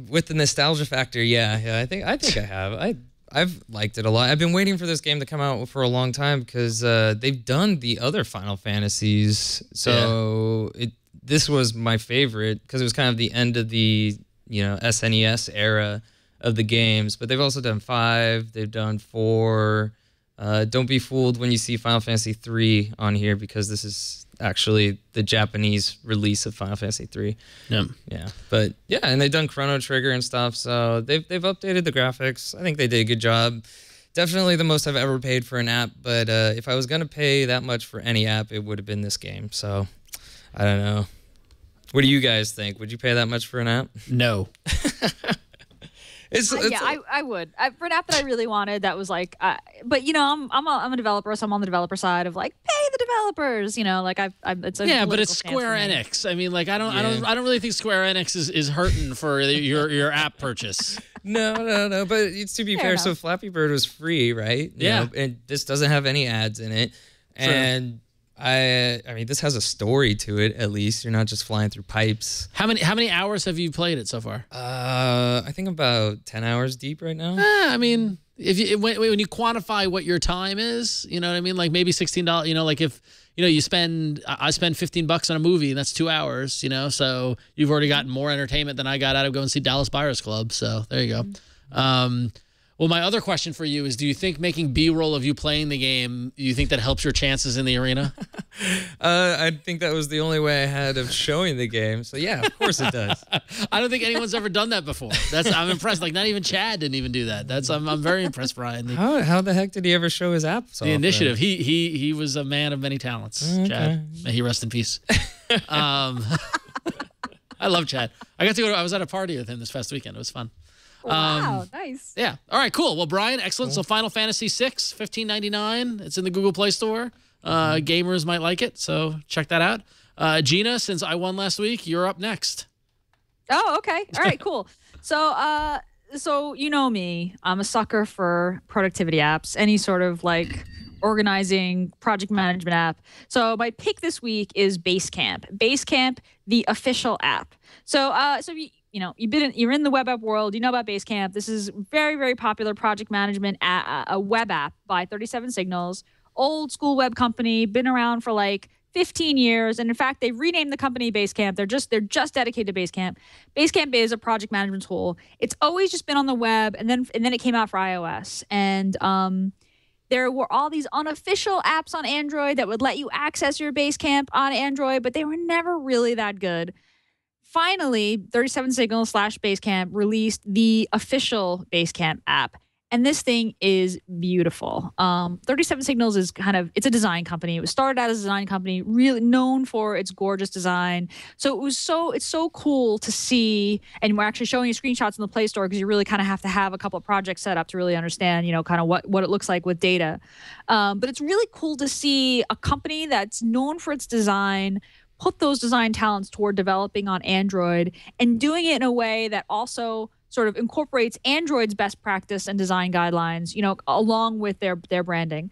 With the nostalgia factor, yeah, I think I have. I've liked it a lot. I've been waiting for this game to come out for a long time because they've done the other Final Fantasies. So this was my favorite because it was kind of the end of the SNES era of the games. But they've also done 5. They've done 4. Don't be fooled when you see Final Fantasy 3 on here because this is actually the Japanese release of Final Fantasy 3. Yeah. But yeah, and they've done Chrono Trigger and stuff, so they've updated the graphics. I think they did a good job. Definitely the most I've ever paid for an app, but if I was going to pay that much for any app, it would have been this game. So I don't know. What do you guys think? Would you pay that much for an app? No. I would. For an app that I really wanted, that was like, but I'm a developer, so I'm on the developer side of like pay the developers. It's a but it's Square Enix. I mean, like I don't really think Square Enix is hurting for your app purchase. No. But it's to be fair. So Flappy Bird was free, right? Yeah. And this doesn't have any ads in it, and I mean, this has a story to it. At least you're not just flying through pipes. How many hours have you played it so far? I think about 10 hours deep right now. I mean, when you quantify what your time is, you know what I mean? Like maybe $16. Like if I spend $15 on a movie, and that's 2 hours. So you've already gotten more entertainment than I got out of going to see Dallas Buyers Club. So there you go. Well, Well, my other question for you is, do you think making B-roll of you playing the game, you think that helps your chances in the arena? I think that was the only way I had of showing the game. So yeah, of course it does. I don't think anyone's ever done that before. I'm impressed. Like, not even Chad didn't even do that. I'm very impressed, Brian. How the heck did he ever show his apps off? The initiative. He was a man of many talents. Okay. Chad, may he rest in peace. I love Chad. I was at a party with him this past weekend. It was fun. Wow, nice. Yeah. All right, cool. Well, Brian, excellent. So Final Fantasy VI, $15.99. It's in the Google Play Store. Gamers might like it, so check that out. Gina, since I won last week, you're up next. Oh, okay. All right, cool. So you know me. I'm a sucker for productivity apps, any sort of like organizing project management app. So my pick this week is Basecamp. Basecamp, the official app. So you're in the web app world. You know about Basecamp. This is very, very popular project management a web app by 37 Signals. Old school web company, been around for like 15 years. And in fact, they've renamed the company Basecamp. They're just dedicated to Basecamp. Basecamp is a project management tool. It's always just been on the web, and then it came out for iOS. And there were all these unofficial apps on Android that would let you access your Basecamp on Android, but they were never really that good. Finally, 37 Signals / Basecamp released the official Basecamp app. And this thing is beautiful. 37 Signals is it's a design company. It was started out as a design company, really known for its gorgeous design. So it's so cool to see, and we're actually showing you screenshots in the Play Store because you really kind of have to have a couple of projects set up to really understand, kind of what it looks like with data. But it's really cool to see a company that's known for its design put those design talents toward developing on Android and doing it in a way that also sort of incorporates Android's best practice and design guidelines, along with their branding.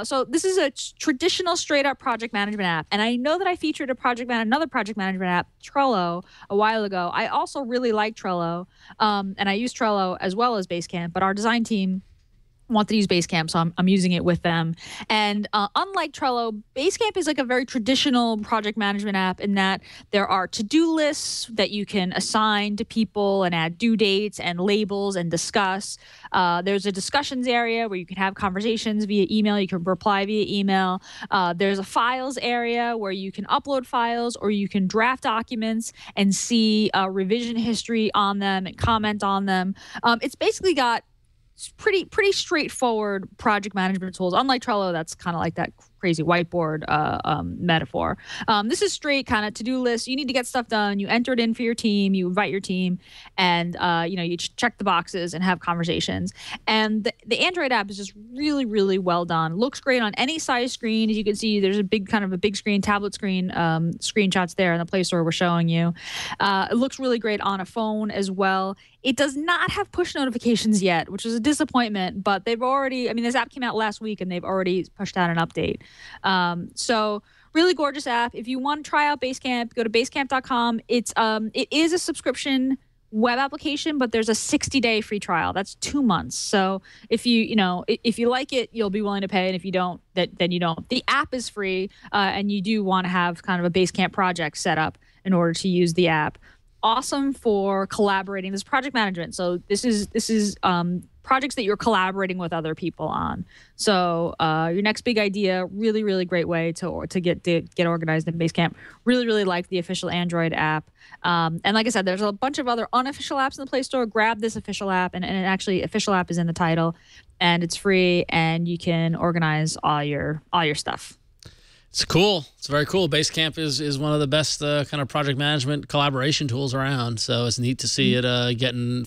So this is a traditional straight up project management app. And I know that I featured another project management app, Trello, a while ago. I also really like Trello. And I use Trello as well as Basecamp, but our design team want to use Basecamp, so I'm using it with them. And unlike Trello, Basecamp is like a very traditional project management app in that there are to-do lists that you can assign to people and add due dates and labels and discuss. There's a discussions area where you can have conversations via email. You can reply via email. There's a files area where you can upload files or you can draft documents and see revision history on them and comment on them. It's basically got pretty straightforward project management tools. Unlike Trello, that's kind of like that crazy whiteboard metaphor. This is straight kind of to-do list. You need to get stuff done. You enter it in for your team. You invite your team, and you check the boxes and have conversations. And the Android app is just really, really well done. Looks great on any size screen. As you can see, there's a big screen, tablet screen screenshots there in the Play Store we're showing you. It looks really great on a phone as well. It does not have push notifications yet, which is a disappointment, but this app came out last week and they've already pushed out an update. So really gorgeous app. If you want to try out Basecamp, go to basecamp.com. It is a subscription web application, but there's a 60-day free trial. That's 2 months. So if you like it, you'll be willing to pay. And if you don't, then you don't. The app is free, and you do want to have kind of a Basecamp project set up in order to use the app. Awesome for collaborating. This is project management. So this is projects that you're collaborating with other people on. So your next big idea, really, really great way to get organized in Basecamp. Really, really like the official Android app. And like I said, there's a bunch of other unofficial apps in the Play Store. Grab this official app, and actually official app is in the title, and it's free, and you can organize all your stuff. It's cool. It's very cool. Basecamp is one of the best kind of project management collaboration tools around. So it's neat to see it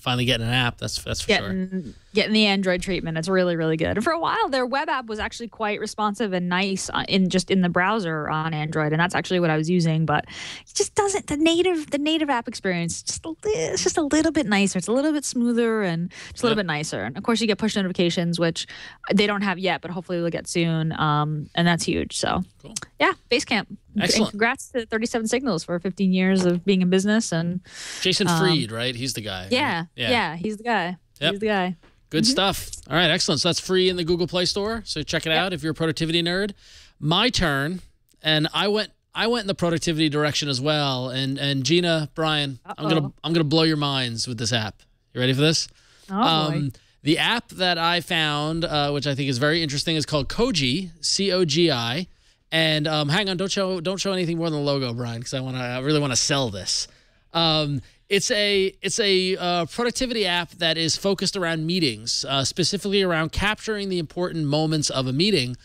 finally getting an app. That's for sure. Getting the Android treatment. It's really, really good. And for a while, their web app was actually quite responsive and nice in the browser on Android, and that's actually what I was using. But it just doesn't the native app experience. It's just a little bit nicer. It's a little bit smoother and just a little bit nicer. And of course, you get push notifications, which they don't have yet, but hopefully we'll get soon. And that's huge. So cool. Yeah, Basecamp. Excellent. And congrats to 37 Signals for 15 years of being in business. And Jason Fried, right? He's the guy. Yeah, he's the guy. Yep. He's the guy. Good stuff. All right, excellent. So that's free in the Google Play Store. So check it out if you're a productivity nerd. My turn, and I went in the productivity direction as well. And Gina, Brian, I'm gonna blow your minds with this app. You ready for this? Oh boy. The app that I found, which I think is very interesting, is called Koji, C-O-G-I. And hang on, don't show anything more than the logo, Brian, because I really want to sell this. It's a productivity app that is focused around meetings, specifically around capturing the important moments of a meeting.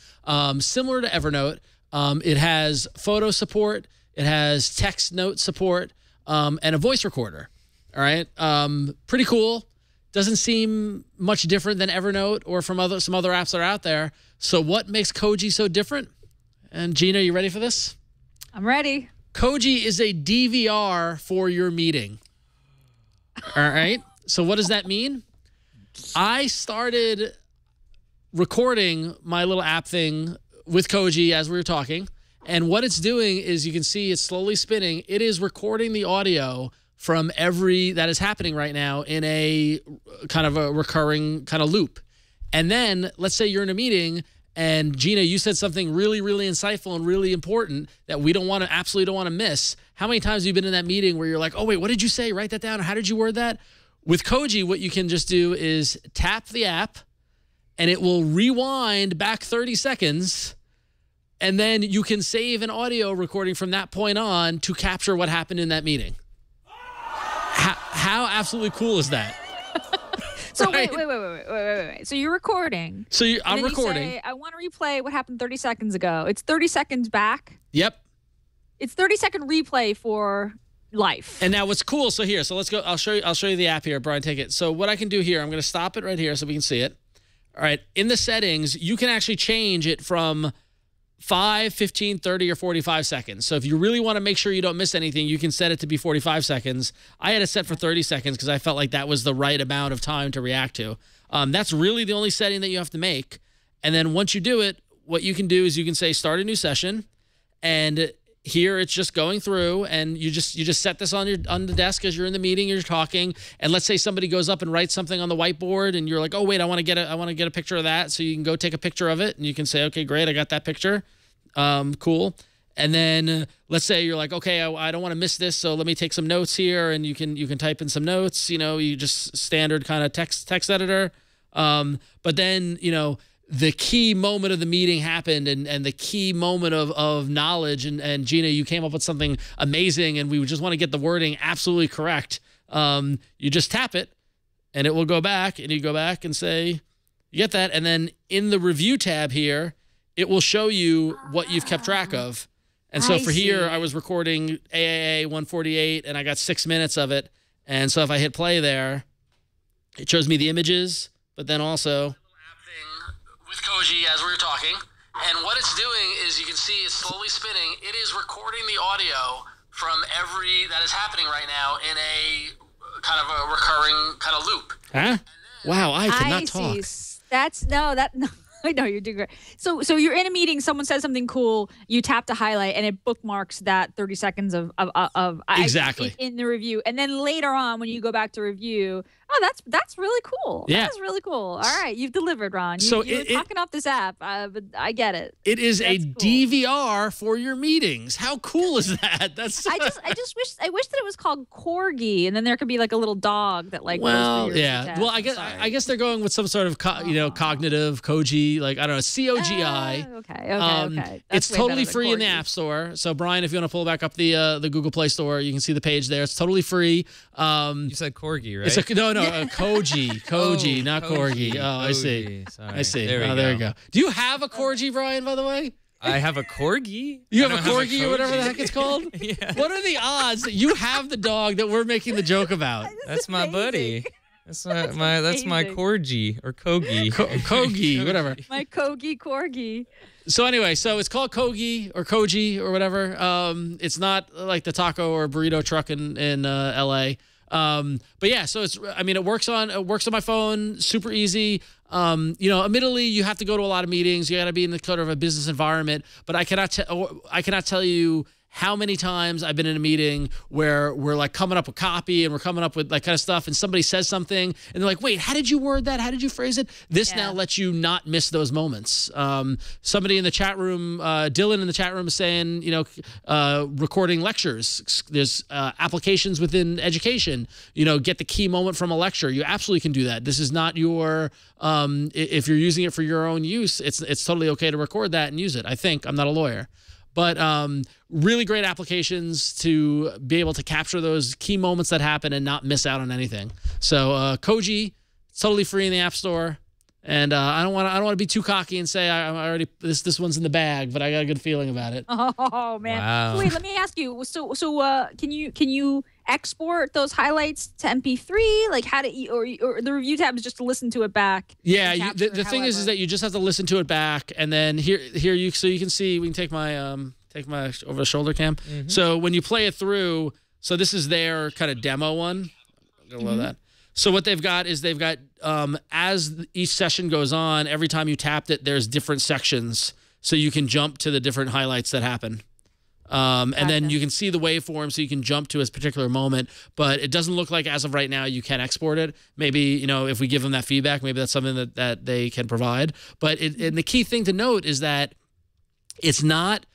Similar to Evernote, it has photo support, it has text note support, and a voice recorder. All right, pretty cool. Doesn't seem much different than Evernote or from some other apps that are out there. So what makes Koji so different? And Gina, you ready for this? I'm ready. Koji is a DVR for your meeting. All right. So what does that mean? I started recording my little app thing with Koji as we were talking. And what it's doing is, you can see it's slowly spinning. It is recording the audio from that is happening right now in a kind of a recurring kind of loop. And then let's say you're in a meeting and Gina, you said something really, really insightful and really important that we absolutely don't want to miss. How many times have you been in that meeting where you're like, oh, wait, what did you say? Write that down. Or how did you word that? With Koji, what you can just do is tap the app and it will rewind back 30 seconds. And then you can save an audio recording from that point on to capture what happened in that meeting. How absolutely cool is that? So right? wait. So you're recording. So I'm recording. You say, I want to replay what happened 30 seconds ago. It's 30 seconds back. Yep. It's 30-second replay for life. And now what's cool? So here, so let's go. I'll show you the app here. Brian, take it. So what I can do here, I'm going to stop it right here so we can see it. All right. In the settings, you can actually change it from 5, 15, 30, or 45 seconds. So if you really want to make sure you don't miss anything, you can set it to be 45 seconds. I had it set for 30 seconds because I felt like that was the right amount of time to react to. That's really the only setting that you have to make. And then once you do it, what you can do is you can say start a new session, and here it's just going through, and you just set this on the desk as you're in the meeting, you're talking, and let's say somebody goes up and writes something on the whiteboard, and you're like, oh wait, I want to get a picture of that, so you can go take a picture of it, and you can say, okay, great, I got that picture, cool. And then let's say you're like, okay, I don't want to miss this, so let me take some notes here, and you can type in some notes, you just standard kind of text editor, but then the key moment of the meeting happened, and the key moment of knowledge, and Gina, you came up with something amazing, and we just want to get the wording absolutely correct. You just tap it, and it will go back, and you go back and say, you get that, and then in the review tab here, it will show you what you've kept track of. And so for here, I was recording AAA 148, and I got 6 minutes of it, and so if I hit play there, it shows me the images, but then also with Koji as we were talking, and what it's doing is you can see it's slowly spinning. It is recording the audio from that is happening right now in a kind of a recurring kind of loop. Huh? Wow, I cannot talk. No. I know you're doing great. So you're in a meeting, someone says something cool, you tap to highlight, and it bookmarks that 30 seconds of exactly in the review, and then later on when you go back to review, oh, that's really cool. Yeah, that's really cool. All right, you've delivered, Ron. You're talking off this app, but I get it. It is a cool DVR for your meetings. How cool is that? That's I wish that it was called Corgi, and then there could be like a little dog that like. Well, yeah. Well, I guess they're going with some sort of cognitive Koji. Like, I don't know, COGI. Okay. It's totally free in the App Store. So, Brian, if you want to pull back up the Google Play Store, you can see the page there. It's totally free. You said Corgi, right? It's Koji, not Corgi. Oh, I see. Sorry. I see. There you go. Do you have a Corgi, Brian, by the way? I have a Corgi. You have a Corgi or whatever the heck it's called? Yeah. What are the odds that you have the dog that we're making the joke about? That's my buddy. That's my Corgi or Kogi. Kogi, whatever. My Corgi. So anyway, so it's called Kogi or Koji or whatever. It's not like the taco or burrito truck in LA. But yeah, so it works on my phone, super easy. Admittedly, you have to go to a lot of meetings. You got to be in the kind of a business environment, but I cannot tell you how many times I've been in a meeting where we're like coming up with copy and we're coming up with like kind of stuff, and somebody says something and they're like, wait, how did you word that? How did you phrase it? This now lets you not miss those moments. Somebody in the chat room, Dylan in the chat room is saying, recording lectures. There's applications within education, get the key moment from a lecture. You absolutely can do that. This is not your, if you're using it for your own use, it's totally okay to record that and use it. I think. I'm not a lawyer. But really great applications to be able to capture those key moments that happen and not miss out on anything. So Koji, totally free in the App Store. And I don't want to be too cocky and say I already this one's in the bag, but I got a good feeling about it. Oh man! Wow. So wait, let me ask you. So can you export those highlights to MP3? Like how to or the review tab is just to listen to it back? Yeah. The thing is that you just have to listen to it back, and then here you can see. We can take my over the shoulder cam. Mm-hmm. So when you play it through, so this is their kind of demo one. I love that. So what they've got is as each session goes on, every time you tapped it, there's different sections. So you can jump to the different highlights that happen. And then you can see the waveform, so you can jump to a particular moment. But it doesn't look like as of right now you can export it. Maybe, if we give them that feedback, maybe that's something that they can provide. But and the key thing to note is that it's not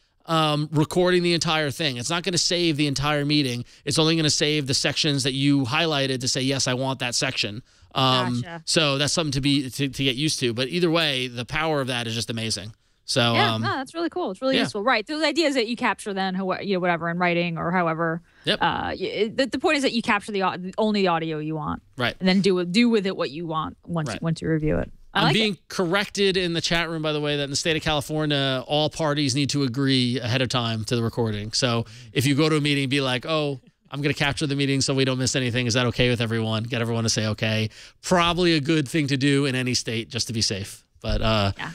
recording the entire thing. It's not going to save the entire meeting. It's only going to save the sections that you highlighted to say, yes, I want that section. Gotcha. So that's something to get used to. But either way, the power of that is just amazing. So no, that's really cool. It's really useful, right? Those ideas that you capture then, whatever in writing or however. Yep. The point is that you capture only the audio you want, right? And then do with it what you want once you review it. I'm being corrected in the chat room, by the way, that in the state of California, all parties need to agree ahead of time to the recording. So if you go to a meeting, be like, oh, I'm going to capture the meeting so we don't miss anything. Is that okay with everyone? Get everyone to say okay. Probably a good thing to do in any state just to be safe. But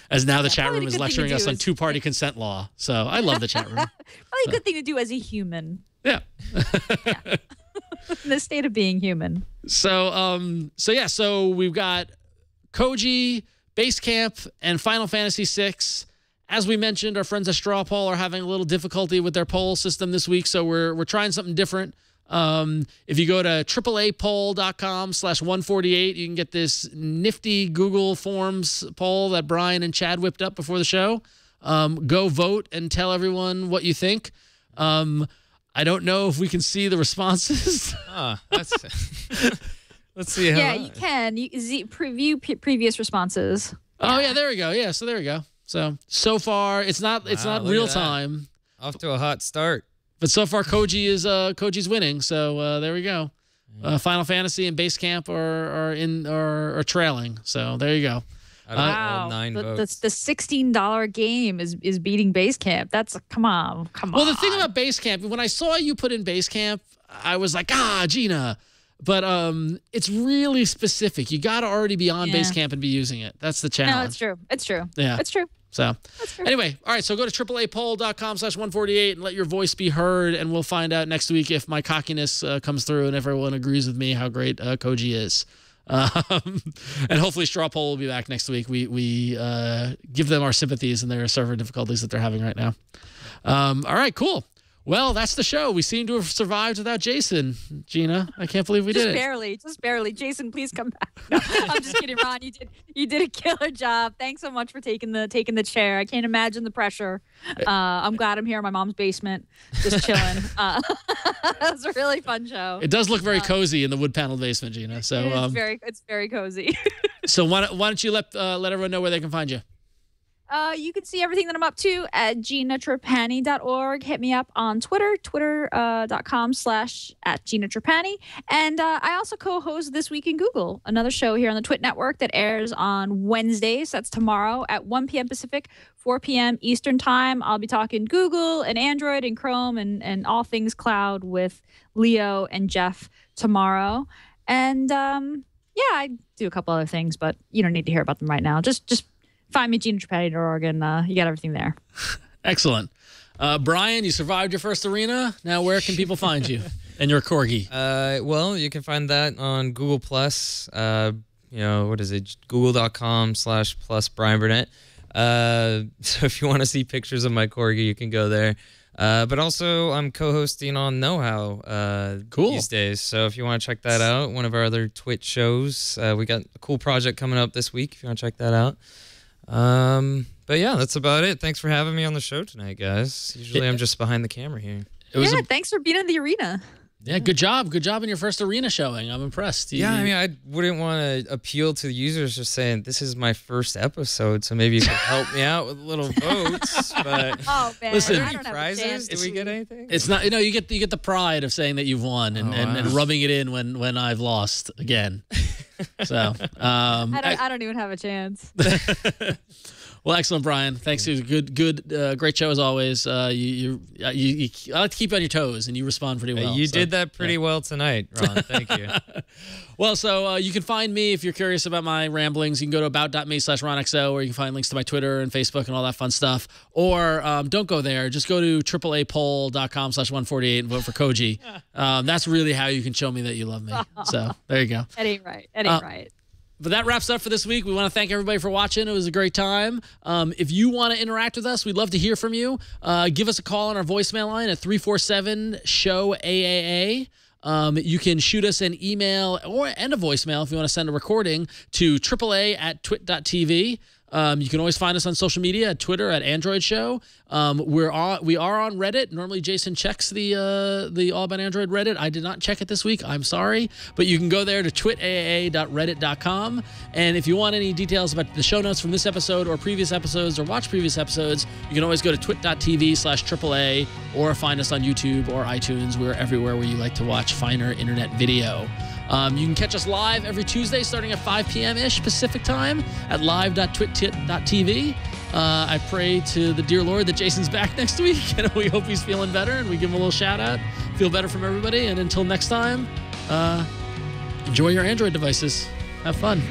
as now the chat room is lecturing us on two-party consent law. So I love the chat room. Probably a good thing to do as a human. Yeah. In the state of being human. So we've got Koji, Basecamp, and Final Fantasy VI. As we mentioned, our friends at Straw Poll are having a little difficulty with their poll system this week, so we're trying something different. If you go to AAApoll.com/148, you can get this nifty Google Forms poll that Brian and Chad whipped up before the show. Go vote and tell everyone what you think. I don't know if we can see the responses. Let's see how. Yeah, you can. Preview previous responses. Oh yeah, there we go. Yeah, so there we go. So far it's not real time. Off to a hot start. But so far Koji's winning. So there we go. Final Fantasy and Basecamp are trailing. So there you go. Wow, 9 votes. the $16 game is beating Basecamp. That's come on. Well, the thing about Basecamp, when I saw you put in Basecamp, I was like, Gina. But it's really specific. You got to already be on Basecamp and be using it. That's the challenge. No, it's true. It's true. Yeah, it's true. So That's true. Anyway, all right. So go to AAApoll.com/148 and let your voice be heard, and we'll find out next week if my cockiness comes through and if everyone agrees with me how great Koji is. And hopefully Straw Poll will be back next week. We give them our sympathies in their server difficulties that they're having right now. All right, cool. Well, that's the show. We seem to have survived without Jason, Gina. I can't believe we did it. Just barely. Jason, please come back. No, I'm just kidding, Ron. You did a killer job. Thanks so much for taking the chair. I can't imagine the pressure. I'm glad I'm here in my mom's basement, just chilling. It was a really fun show. It does look very cozy in the wood paneled basement, Gina. So it's very cozy. So why don't you let everyone know where they can find you? You can see everything that I'm up to at ginatrapani.org. Hit me up on Twitter, twitter.com/@ginatrapani. And I also co-host This Week in Google, another show here on the Twit Network that airs on Wednesdays. That's tomorrow at 1 p.m. Pacific, 4 p.m. Eastern Time. I'll be talking Google and Android and Chrome and all things cloud with Leo and Jeff tomorrow. And I do a couple other things, but you don't need to hear about them right now. Just find me at ginatrapani.org, and you got everything there. Excellent. Brian, you survived your first arena. Now where can people find you and your corgi? Well, you can find that on Google+. What is it? Google.com/+Brian Burnett. So if you want to see pictures of my corgi, you can go there. But also, I'm co-hosting on Know How these days. So if you want to check that out, one of our other Twitch shows, we got a cool project coming up this week if you want to check that out. But yeah, that's about it. Thanks for having me on the show tonight, guys. Usually I'm just behind the camera here. Thanks for being in the arena. Yeah, good job. Good job in your first arena showing. I'm impressed. I mean, I wouldn't want to appeal to the users just saying, this is my first episode, so maybe you could help me out with little votes. But Oh man, Listen, I don't have a prizes? chance. Do we get anything? It's not, you get the pride of saying that you've won and rubbing it in when I've lost again. So I don't even have a chance. well, excellent, Brian. Thanks. It was good, great show as always. I like to keep you on your toes, and you respond pretty well. You did that pretty well tonight, Ron. Thank you. Well, so you can find me if you're curious about my ramblings. You can go to about.me/RonXO, where you can find links to my Twitter and Facebook and all that fun stuff. Or don't go there. Just go to AAApoll.com/148 and vote for Koji. That's really how you can show me that you love me. So there you go. That ain't right. That ain't right. But that wraps up for this week. We want to thank everybody for watching. It was a great time. If you want to interact with us, we'd love to hear from you. Give us a call on our voicemail line at 347-SHOW-AAA. You can shoot us an email and a voicemail if you want to send a recording to AAA@twit.tv. You can always find us on social media at Twitter at Android Show. We are on Reddit. Normally Jason checks the All About Android Reddit. I did not check it this week. I'm sorry. But you can go there to twitaa.reddit.com. And if you want any details about the show notes from this episode or previous episodes or watch previous episodes, you can always go to twit.tv/AAA or find us on YouTube or iTunes. We're everywhere where you like to watch finer internet video. You can catch us live every Tuesday starting at 5 p.m.-ish Pacific time at live.twit.tv. I pray to the dear Lord that Jason's back next week, and we hope he's feeling better, and we give him a little shout-out. Feel better from everybody, and until next time, enjoy your Android devices. Have fun.